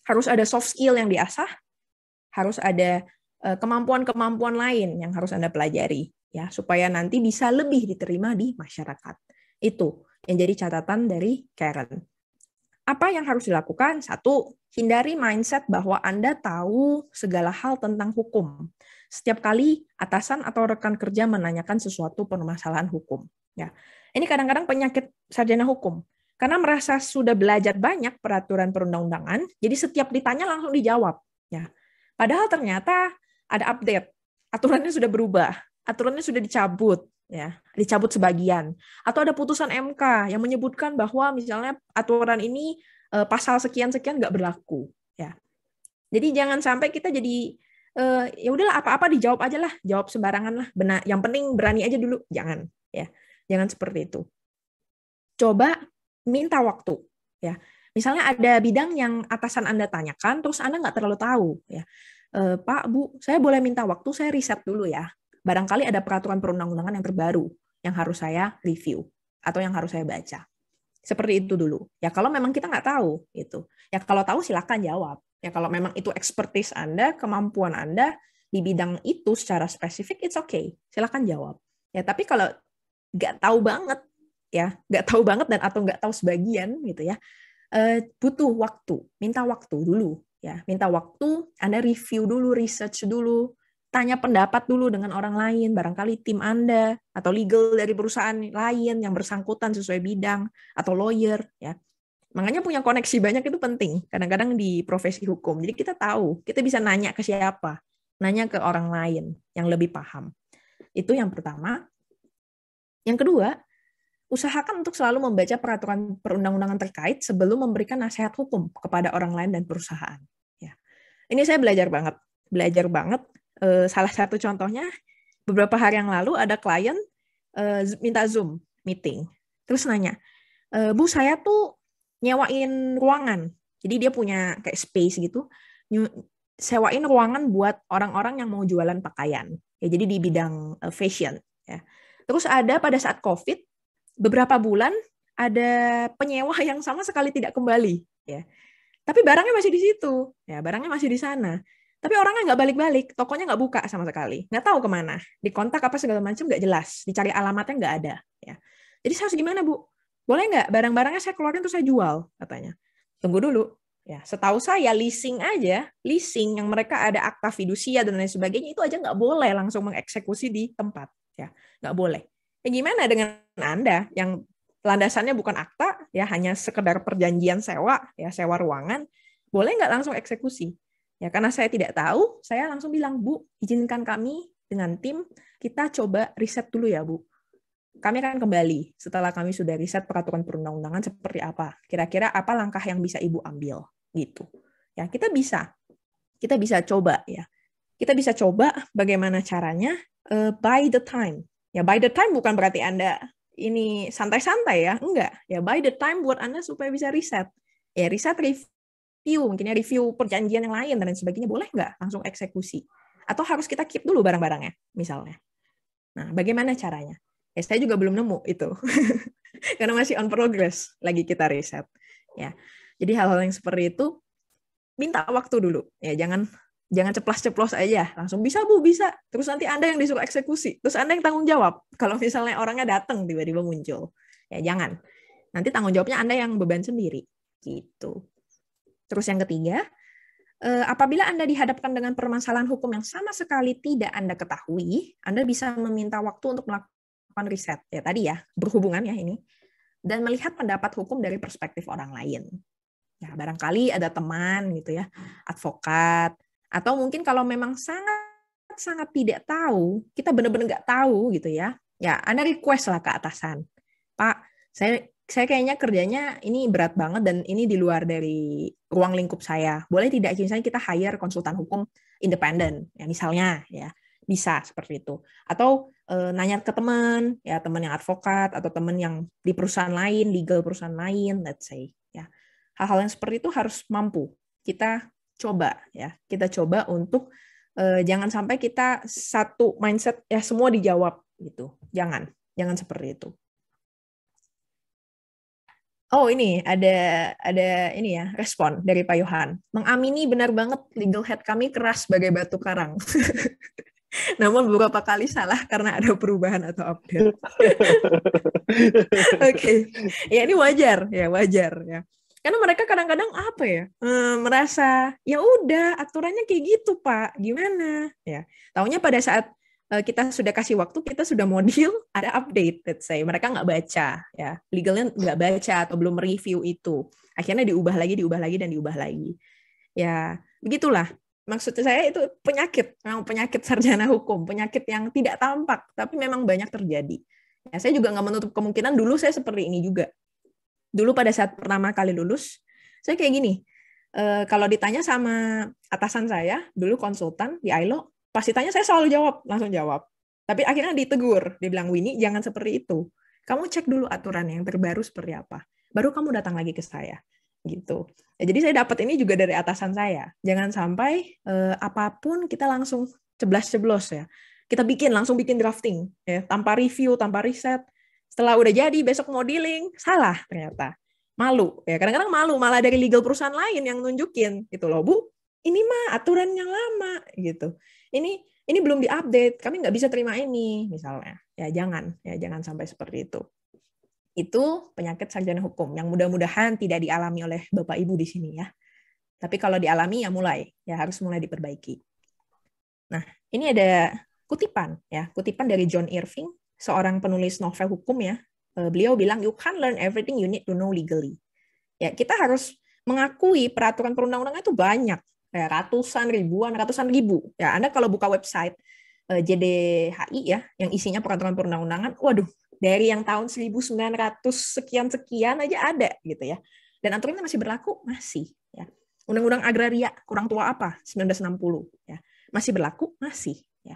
harus ada soft skill yang diasah, harus ada kemampuan-kemampuan lain yang harus Anda pelajari ya supaya nanti bisa lebih diterima di masyarakat. Itu yang jadi catatan dari Karen. Apa yang harus dilakukan? Satu, hindari mindset bahwa Anda tahu segala hal tentang hukum. Setiap kali atasan atau rekan kerja menanyakan sesuatu permasalahan hukum. Ya, ini kadang-kadang penyakit sarjana hukum. Karena merasa sudah belajar banyak peraturan perundang-undangan, jadi setiap ditanya langsung dijawab. Ya, padahal ternyata ada update, aturannya sudah berubah, aturannya sudah dicabut, ya, dicabut sebagian, atau ada putusan MK yang menyebutkan bahwa misalnya aturan ini pasal sekian-sekian nggak berlaku, ya. Jadi jangan sampai kita jadi ya udahlah apa-apa dijawab aja lah, jawab sembarangan lah, benar. Yang penting berani aja dulu, jangan, ya, jangan seperti itu. Coba minta waktu, ya. Misalnya ada bidang yang atasan Anda tanyakan, terus Anda nggak terlalu tahu, ya. Pak, Bu, saya boleh minta waktu, saya riset dulu ya. Barangkali ada peraturan perundang-undangan yang terbaru yang harus saya review atau yang harus saya baca. Seperti itu dulu. Ya kalau memang kita nggak tahu itu. Ya kalau tahu silakan jawab. Ya kalau memang itu expertise Anda, kemampuan Anda di bidang itu secara spesifik, it's okay. Silakan jawab. Ya tapi kalau nggak tahu banget, ya nggak tahu banget dan atau nggak tahu sebagian gitu ya, butuh waktu, minta waktu dulu ya. Minta waktu, Anda review dulu, research dulu, tanya pendapat dulu dengan orang lain, barangkali tim Anda atau legal dari perusahaan lain yang bersangkutan sesuai bidang atau lawyer, ya. Makanya punya koneksi banyak itu penting. Kadang-kadang di profesi hukum. Jadi kita tahu, kita bisa nanya ke siapa, nanya ke orang lain yang lebih paham. Itu yang pertama. Yang kedua, usahakan untuk selalu membaca peraturan perundang-undangan terkait sebelum memberikan nasihat hukum kepada orang lain dan perusahaan. Ya. Ini saya belajar banget. Salah satu contohnya, beberapa hari yang lalu ada klien minta Zoom meeting. Terus nanya, Bu, saya tuh nyewain ruangan. Jadi dia punya kayak space gitu, sewain ruangan buat orang-orang yang mau jualan pakaian. Ya, jadi di bidang fashion. Ya. Terus ada pada saat COVID, beberapa bulan ada penyewa yang sama sekali tidak kembali. Ya. Tapi barangnya masih di situ. Ya, barangnya masih di sana. Tapi orangnya nggak balik-balik, tokonya nggak buka sama sekali. Nggak tahu kemana. Dikontak apa segala macam nggak jelas. Dicari alamatnya nggak ada. Ya. Jadi saya harus gimana, Bu? Boleh nggak barang-barangnya saya keluarin terus saya jual, katanya. Tunggu dulu. Ya, setahu saya leasing yang mereka ada akta fidusia dan lain sebagainya, itu aja nggak boleh langsung mengeksekusi di tempat. Ya, nggak boleh. Ya, gimana dengan Anda yang landasannya bukan akta, ya hanya sekedar perjanjian sewa, ya sewa ruangan, boleh nggak langsung eksekusi? Ya, karena saya tidak tahu, saya langsung bilang, Bu, izinkan kami dengan tim, kita coba riset dulu ya, Bu. Kami akan kembali setelah kami sudah riset peraturan perundang-undangan seperti apa. Kira-kira apa langkah yang bisa Ibu ambil gitu. Ya, kita bisa coba ya. Kita bisa coba bagaimana caranya by the time. Ya, by the time bukan berarti Anda ini santai-santai ya, enggak. Ya, by the time buat Anda supaya bisa riset. Ya, riset review, mungkin ya review perjanjian yang lain dan lain sebagainya, boleh nggak langsung eksekusi? Atau harus kita keep dulu barang-barangnya misalnya. Nah, bagaimana caranya? Ya, saya juga belum nemu itu. Karena masih on progress lagi kita riset. Ya. Jadi hal-hal yang seperti itu minta waktu dulu. Ya, jangan ceplos-ceplos aja. Langsung bisa, Bu, bisa. Terus nanti Anda yang disuruh eksekusi. Terus Anda yang tanggung jawab. Kalau misalnya orangnya datang tiba-tiba muncul. Ya, jangan. Nanti tanggung jawabnya Anda yang beban sendiri. Gitu. Terus yang ketiga, apabila Anda dihadapkan dengan permasalahan hukum yang sama sekali tidak Anda ketahui, Anda bisa meminta waktu untuk melakukan riset, ya tadi ya, berhubungan ya ini, dan melihat pendapat hukum dari perspektif orang lain. Ya, barangkali ada teman gitu ya, advokat, atau mungkin kalau memang sangat tidak tahu, kita benar-benar nggak tahu gitu ya, ya Anda request lah ke atasan, Pak, saya kayaknya kerjanya ini berat banget dan ini di luar dari ruang lingkup saya. Boleh tidak misalnya kita hire konsultan hukum independen, ya misalnya ya. Bisa seperti itu. Atau nanya ke teman, ya teman yang advokat atau teman yang di perusahaan lain, legal perusahaan lain, let's say, ya. Hal-hal yang seperti itu harus mampu kita coba ya. Kita coba untuk jangan sampai kita satu mindset ya semua dijawab gitu. Jangan seperti itu. Oh, ini ada ini ya, respon dari Pak Yohan. Mengamini benar banget legal head kami keras sebagai batu karang. Namun beberapa kali salah karena ada perubahan atau update. Oke. Ya ini wajar ya. Karena mereka kadang-kadang apa ya? Merasa ya udah aturannya kayak gitu, Pak. Gimana? Ya. Taunya pada saat kita sudah kasih waktu, kita sudah mau deal, ada update, let's say. Mereka nggak baca, ya. Legalnya nggak baca atau belum review itu. Akhirnya diubah lagi. Ya, begitulah. Maksud saya itu memang penyakit sarjana hukum, penyakit yang tidak tampak, tapi memang banyak terjadi. Ya, saya juga nggak menutup kemungkinan dulu saya seperti ini juga. Dulu pada saat pertama kali lulus, saya kayak gini, kalau ditanya sama atasan saya, dulu konsultan di ILO, pas ditanya saya selalu langsung jawab. Tapi akhirnya ditegur, dia bilang, Winnie jangan seperti itu. Kamu cek dulu aturan yang terbaru seperti apa. Baru kamu datang lagi ke saya. Gitu. Ya, jadi saya dapat ini juga dari atasan saya. Jangan sampai apapun kita langsung ceblas-ceblos ya. Kita langsung bikin drafting ya, tanpa review, tanpa riset. Setelah udah jadi besok mau dealing, salah ternyata. Malu ya. Kadang-kadang malu malah dari legal perusahaan lain yang nunjukin gitu loh, Bu. Ini mah aturan yang lama gitu. Ini belum diupdate, kami nggak bisa terima ini misalnya. Ya jangan sampai seperti itu. Itu penyakit sarjana hukum yang mudah-mudahan tidak dialami oleh Bapak Ibu di sini ya. Tapi kalau dialami ya harus mulai diperbaiki. Nah, ini ada kutipan dari John Irving, seorang penulis novel hukum ya. Beliau bilang, you can't learn everything you need to know legally. Ya, kita harus mengakui peraturan perundang-undangan itu banyak, ya, ratusan ribu. Ya, Anda kalau buka website JDHI ya, yang isinya peraturan perundang-undangan, waduh, dari yang tahun 1900 sekian aja ada gitu ya. Dan aturannya masih berlaku, masih ya. Undang-undang agraria kurang tua apa? 1960 ya. Masih berlaku, masih ya.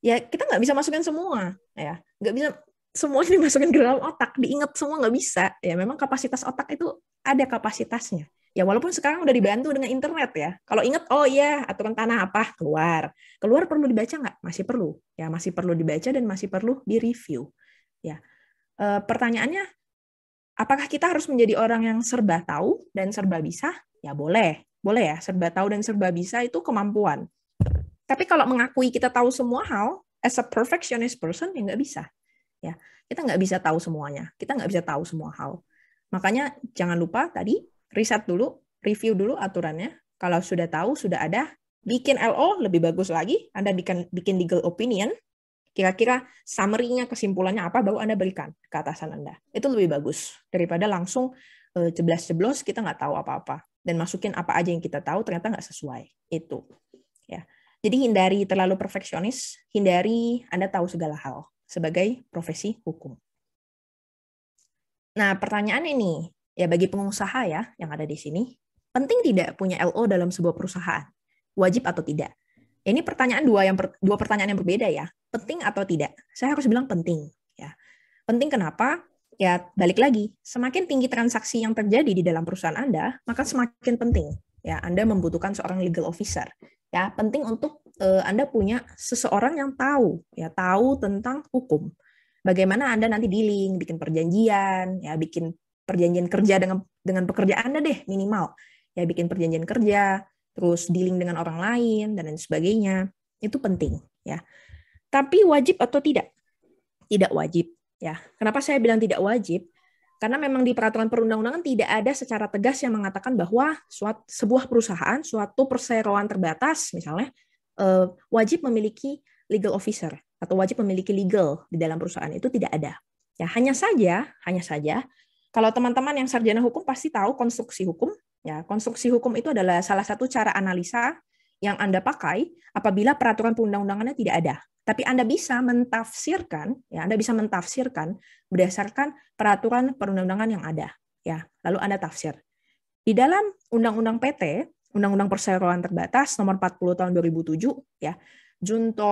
Ya kita nggak bisa masukin semua ya, nggak bisa semuanya dimasukin ke dalam otak, diingat semua nggak bisa ya. Memang kapasitas otak itu ada kapasitasnya ya, walaupun sekarang udah dibantu dengan internet ya. Kalau ingat, oh iya, aturan tanah apa keluar perlu dibaca nggak? Masih perlu ya, masih perlu dibaca dan masih perlu direview ya. Pertanyaannya, apakah kita harus menjadi orang yang serba tahu dan serba bisa? Ya boleh ya, serba tahu dan serba bisa itu kemampuan. Tapi kalau mengakui kita tahu semua hal, as a perfectionist person, ya nggak bisa. Ya, kita nggak bisa tahu semuanya. Kita nggak bisa tahu semua hal. Makanya jangan lupa tadi, riset dulu, review dulu aturannya. Kalau sudah tahu, sudah ada, bikin LO, lebih bagus lagi. Anda bikin legal opinion, kira-kira summary-nya, kesimpulannya apa, baru Anda berikan ke atasan Anda. Itu lebih bagus daripada langsung jeblos-jeblos, kita nggak tahu apa-apa. Dan masukin apa aja yang kita tahu, ternyata nggak sesuai. Itu. Ya. Jadi hindari terlalu perfeksionis, hindari Anda tahu segala hal sebagai profesi hukum. Nah, pertanyaan ini, ya bagi pengusaha ya yang ada di sini, penting tidak punya LO dalam sebuah perusahaan? Wajib atau tidak? Ini pertanyaan dua pertanyaan yang berbeda ya. Penting atau tidak? Saya harus bilang penting. Ya. Penting kenapa? Ya balik lagi, semakin tinggi transaksi yang terjadi di dalam perusahaan Anda, maka semakin penting. Ya, Anda membutuhkan seorang legal officer. Ya, penting untuk Anda punya seseorang yang tahu tentang hukum. Bagaimana Anda nanti dealing, bikin perjanjian, ya bikin perjanjian kerja dengan pekerja Anda deh minimal. Ya bikin perjanjian kerja, terus dealing dengan orang lain dan lain sebagainya. Itu penting, ya. Tapi wajib atau tidak? Tidak wajib, ya. Kenapa saya bilang tidak wajib? Karena memang di peraturan perundang-undangan tidak ada secara tegas yang mengatakan bahwa sebuah perusahaan, suatu perseroan terbatas misalnya, wajib memiliki legal officer atau wajib memiliki legal di dalam perusahaan, itu tidak ada. Ya, hanya saja kalau teman-teman yang sarjana hukum pasti tahu konstruksi hukum. Ya, konstruksi hukum itu adalah salah satu cara analisa yang Anda pakai apabila peraturan perundang-undangannya tidak ada. Tapi Anda bisa mentafsirkan berdasarkan peraturan perundang-undangan yang ada. Ya, lalu Anda tafsir. Di dalam Undang-Undang PT, Undang-Undang Perseroan Terbatas nomor 40 tahun 2007, ya, junto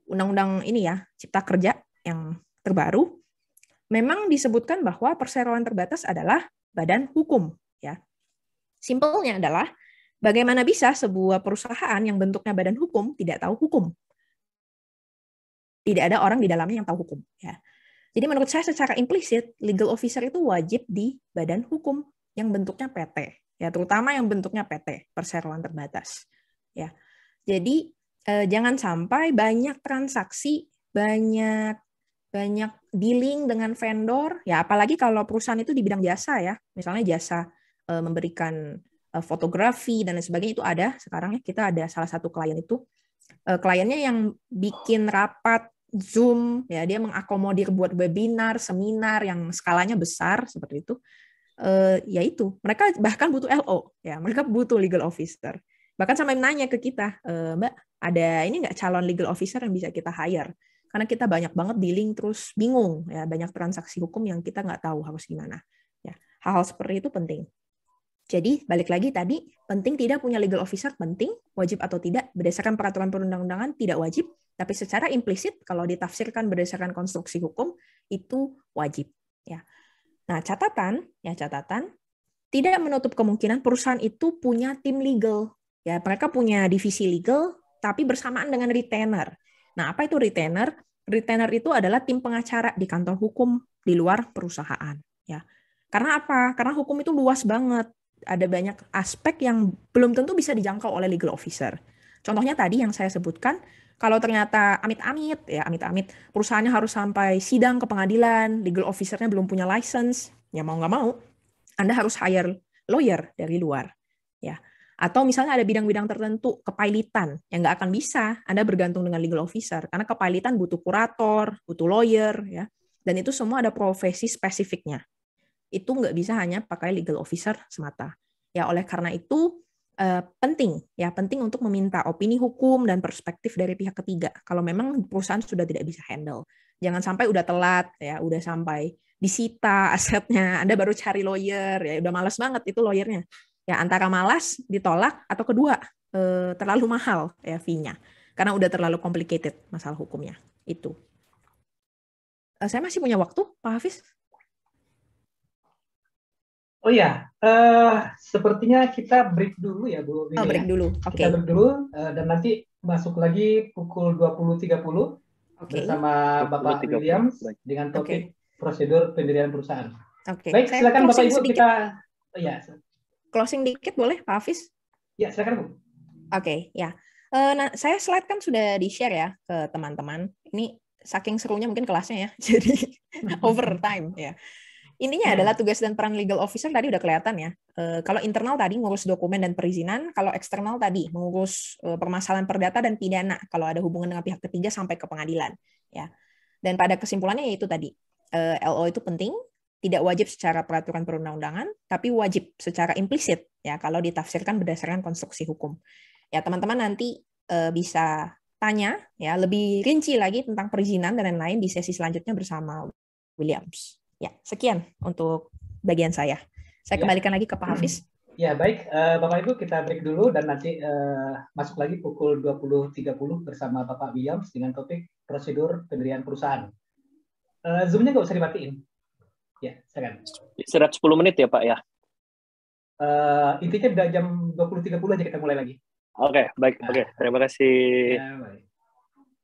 undang-undang ini ya, Cipta Kerja yang terbaru, memang disebutkan bahwa perseroan terbatas adalah badan hukum. Ya. Simpelnya adalah, bagaimana bisa sebuah perusahaan yang bentuknya badan hukum tidak tahu hukum? Tidak ada orang di dalamnya yang tahu hukum. Ya. Jadi menurut saya secara implisit, legal officer itu wajib di badan hukum yang bentuknya PT. Ya, terutama yang bentuknya PT, perseroan terbatas. Ya. Jadi jangan sampai banyak transaksi, banyak dealing dengan vendor, ya apalagi kalau perusahaan itu di bidang jasa ya, misalnya jasa memberikan fotografi dan lain sebagainya, itu ada sekarang ya, kita ada salah satu klien itu, kliennya yang bikin rapat Zoom, ya dia mengakomodir buat webinar, seminar yang skalanya besar seperti itu, ya itu mereka bahkan butuh LO, ya mereka butuh legal officer. Bahkan sampai nanya ke kita, Mbak, ada ini nggak calon legal officer yang bisa kita hire? Karena kita banyak banget dealing terus bingung, ya banyak transaksi hukum yang kita nggak tahu harus gimana. Ya, hal-hal seperti itu penting. Jadi balik lagi tadi, penting tidak punya legal officer, penting, wajib atau tidak berdasarkan peraturan perundang-undangan tidak wajib, tapi secara implisit kalau ditafsirkan berdasarkan konstruksi hukum itu wajib. Ya. Nah catatan, tidak menutup kemungkinan perusahaan itu punya tim legal. Ya, mereka punya divisi legal, tapi bersamaan dengan retainer. Nah, apa itu retainer? Retainer itu adalah tim pengacara di kantor hukum di luar perusahaan. Ya, karena apa? Karena hukum itu luas banget. Ada banyak aspek yang belum tentu bisa dijangkau oleh legal officer. Contohnya tadi yang saya sebutkan, kalau ternyata amit-amit perusahaannya harus sampai sidang ke pengadilan, legal officer-nya belum punya license, ya mau nggak mau, Anda harus hire lawyer dari luar. ya. Atau misalnya ada bidang-bidang tertentu, kepailitan, yang nggak akan bisa Anda bergantung dengan legal officer, karena kepailitan butuh kurator, butuh lawyer, ya. Dan itu semua ada profesi spesifiknya. Itu nggak bisa hanya pakai legal officer semata. Ya, oleh karena itu, penting untuk meminta opini hukum dan perspektif dari pihak ketiga. Kalau memang perusahaan sudah tidak bisa handle. Jangan sampai udah telat, ya, udah sampai disita asetnya, Anda baru cari lawyer, ya udah malas banget itu lawyernya. Ya, antara malas, ditolak, atau kedua, terlalu mahal ya fee-nya. Karena udah terlalu complicated masalah hukumnya. Itu. Saya masih punya waktu, Pak Hafiz? Oh ya, sepertinya kita break dulu ya Bu Willy Break ya. dulu. Kita Oke. break dulu dan nanti masuk lagi pukul 20.30 Oke. bersama Bapak 20.30. Williams Baik. dengan Oke. topik prosedur pendirian perusahaan. Oke. Baik, Saya silakan Bapak closing Ibu sedikit. kita ya. Closing dikit boleh, Pak Hafiz? Ya, silakan Bu. Oke, ya. Nah, saya slide kan sudah di-share ya ke teman-teman. Ini saking serunya mungkin kelasnya ya. Jadi overtime ya. Intinya adalah tugas dan peran legal officer tadi udah kelihatan ya. Kalau internal tadi ngurus dokumen dan perizinan, kalau eksternal tadi mengurus permasalahan perdata dan pidana kalau ada hubungan dengan pihak ketiga sampai ke pengadilan ya. Dan pada kesimpulannya yaitu tadi LO itu penting, tidak wajib secara peraturan perundang-undangan, tapi wajib secara implisit ya kalau ditafsirkan berdasarkan konstruksi hukum. Ya, teman-teman nanti bisa tanya ya lebih rinci lagi tentang perizinan dan lain-lain di sesi selanjutnya bersama Williams. Ya, sekian untuk bagian saya. Saya kembalikan lagi ke Pak Hafiz. Ya, baik. Bapak Ibu, kita break dulu dan nanti masuk lagi pukul 20.30 bersama Bapak Williams dengan topik prosedur pendirian perusahaan. Zoom-nya nggak usah dimatiin. Ya, silakan. Istirahat 10 menit ya Pak ya? Intinya udah jam 20.30 aja kita mulai lagi. Oke, baik. Oke, terima kasih. Ya, baik.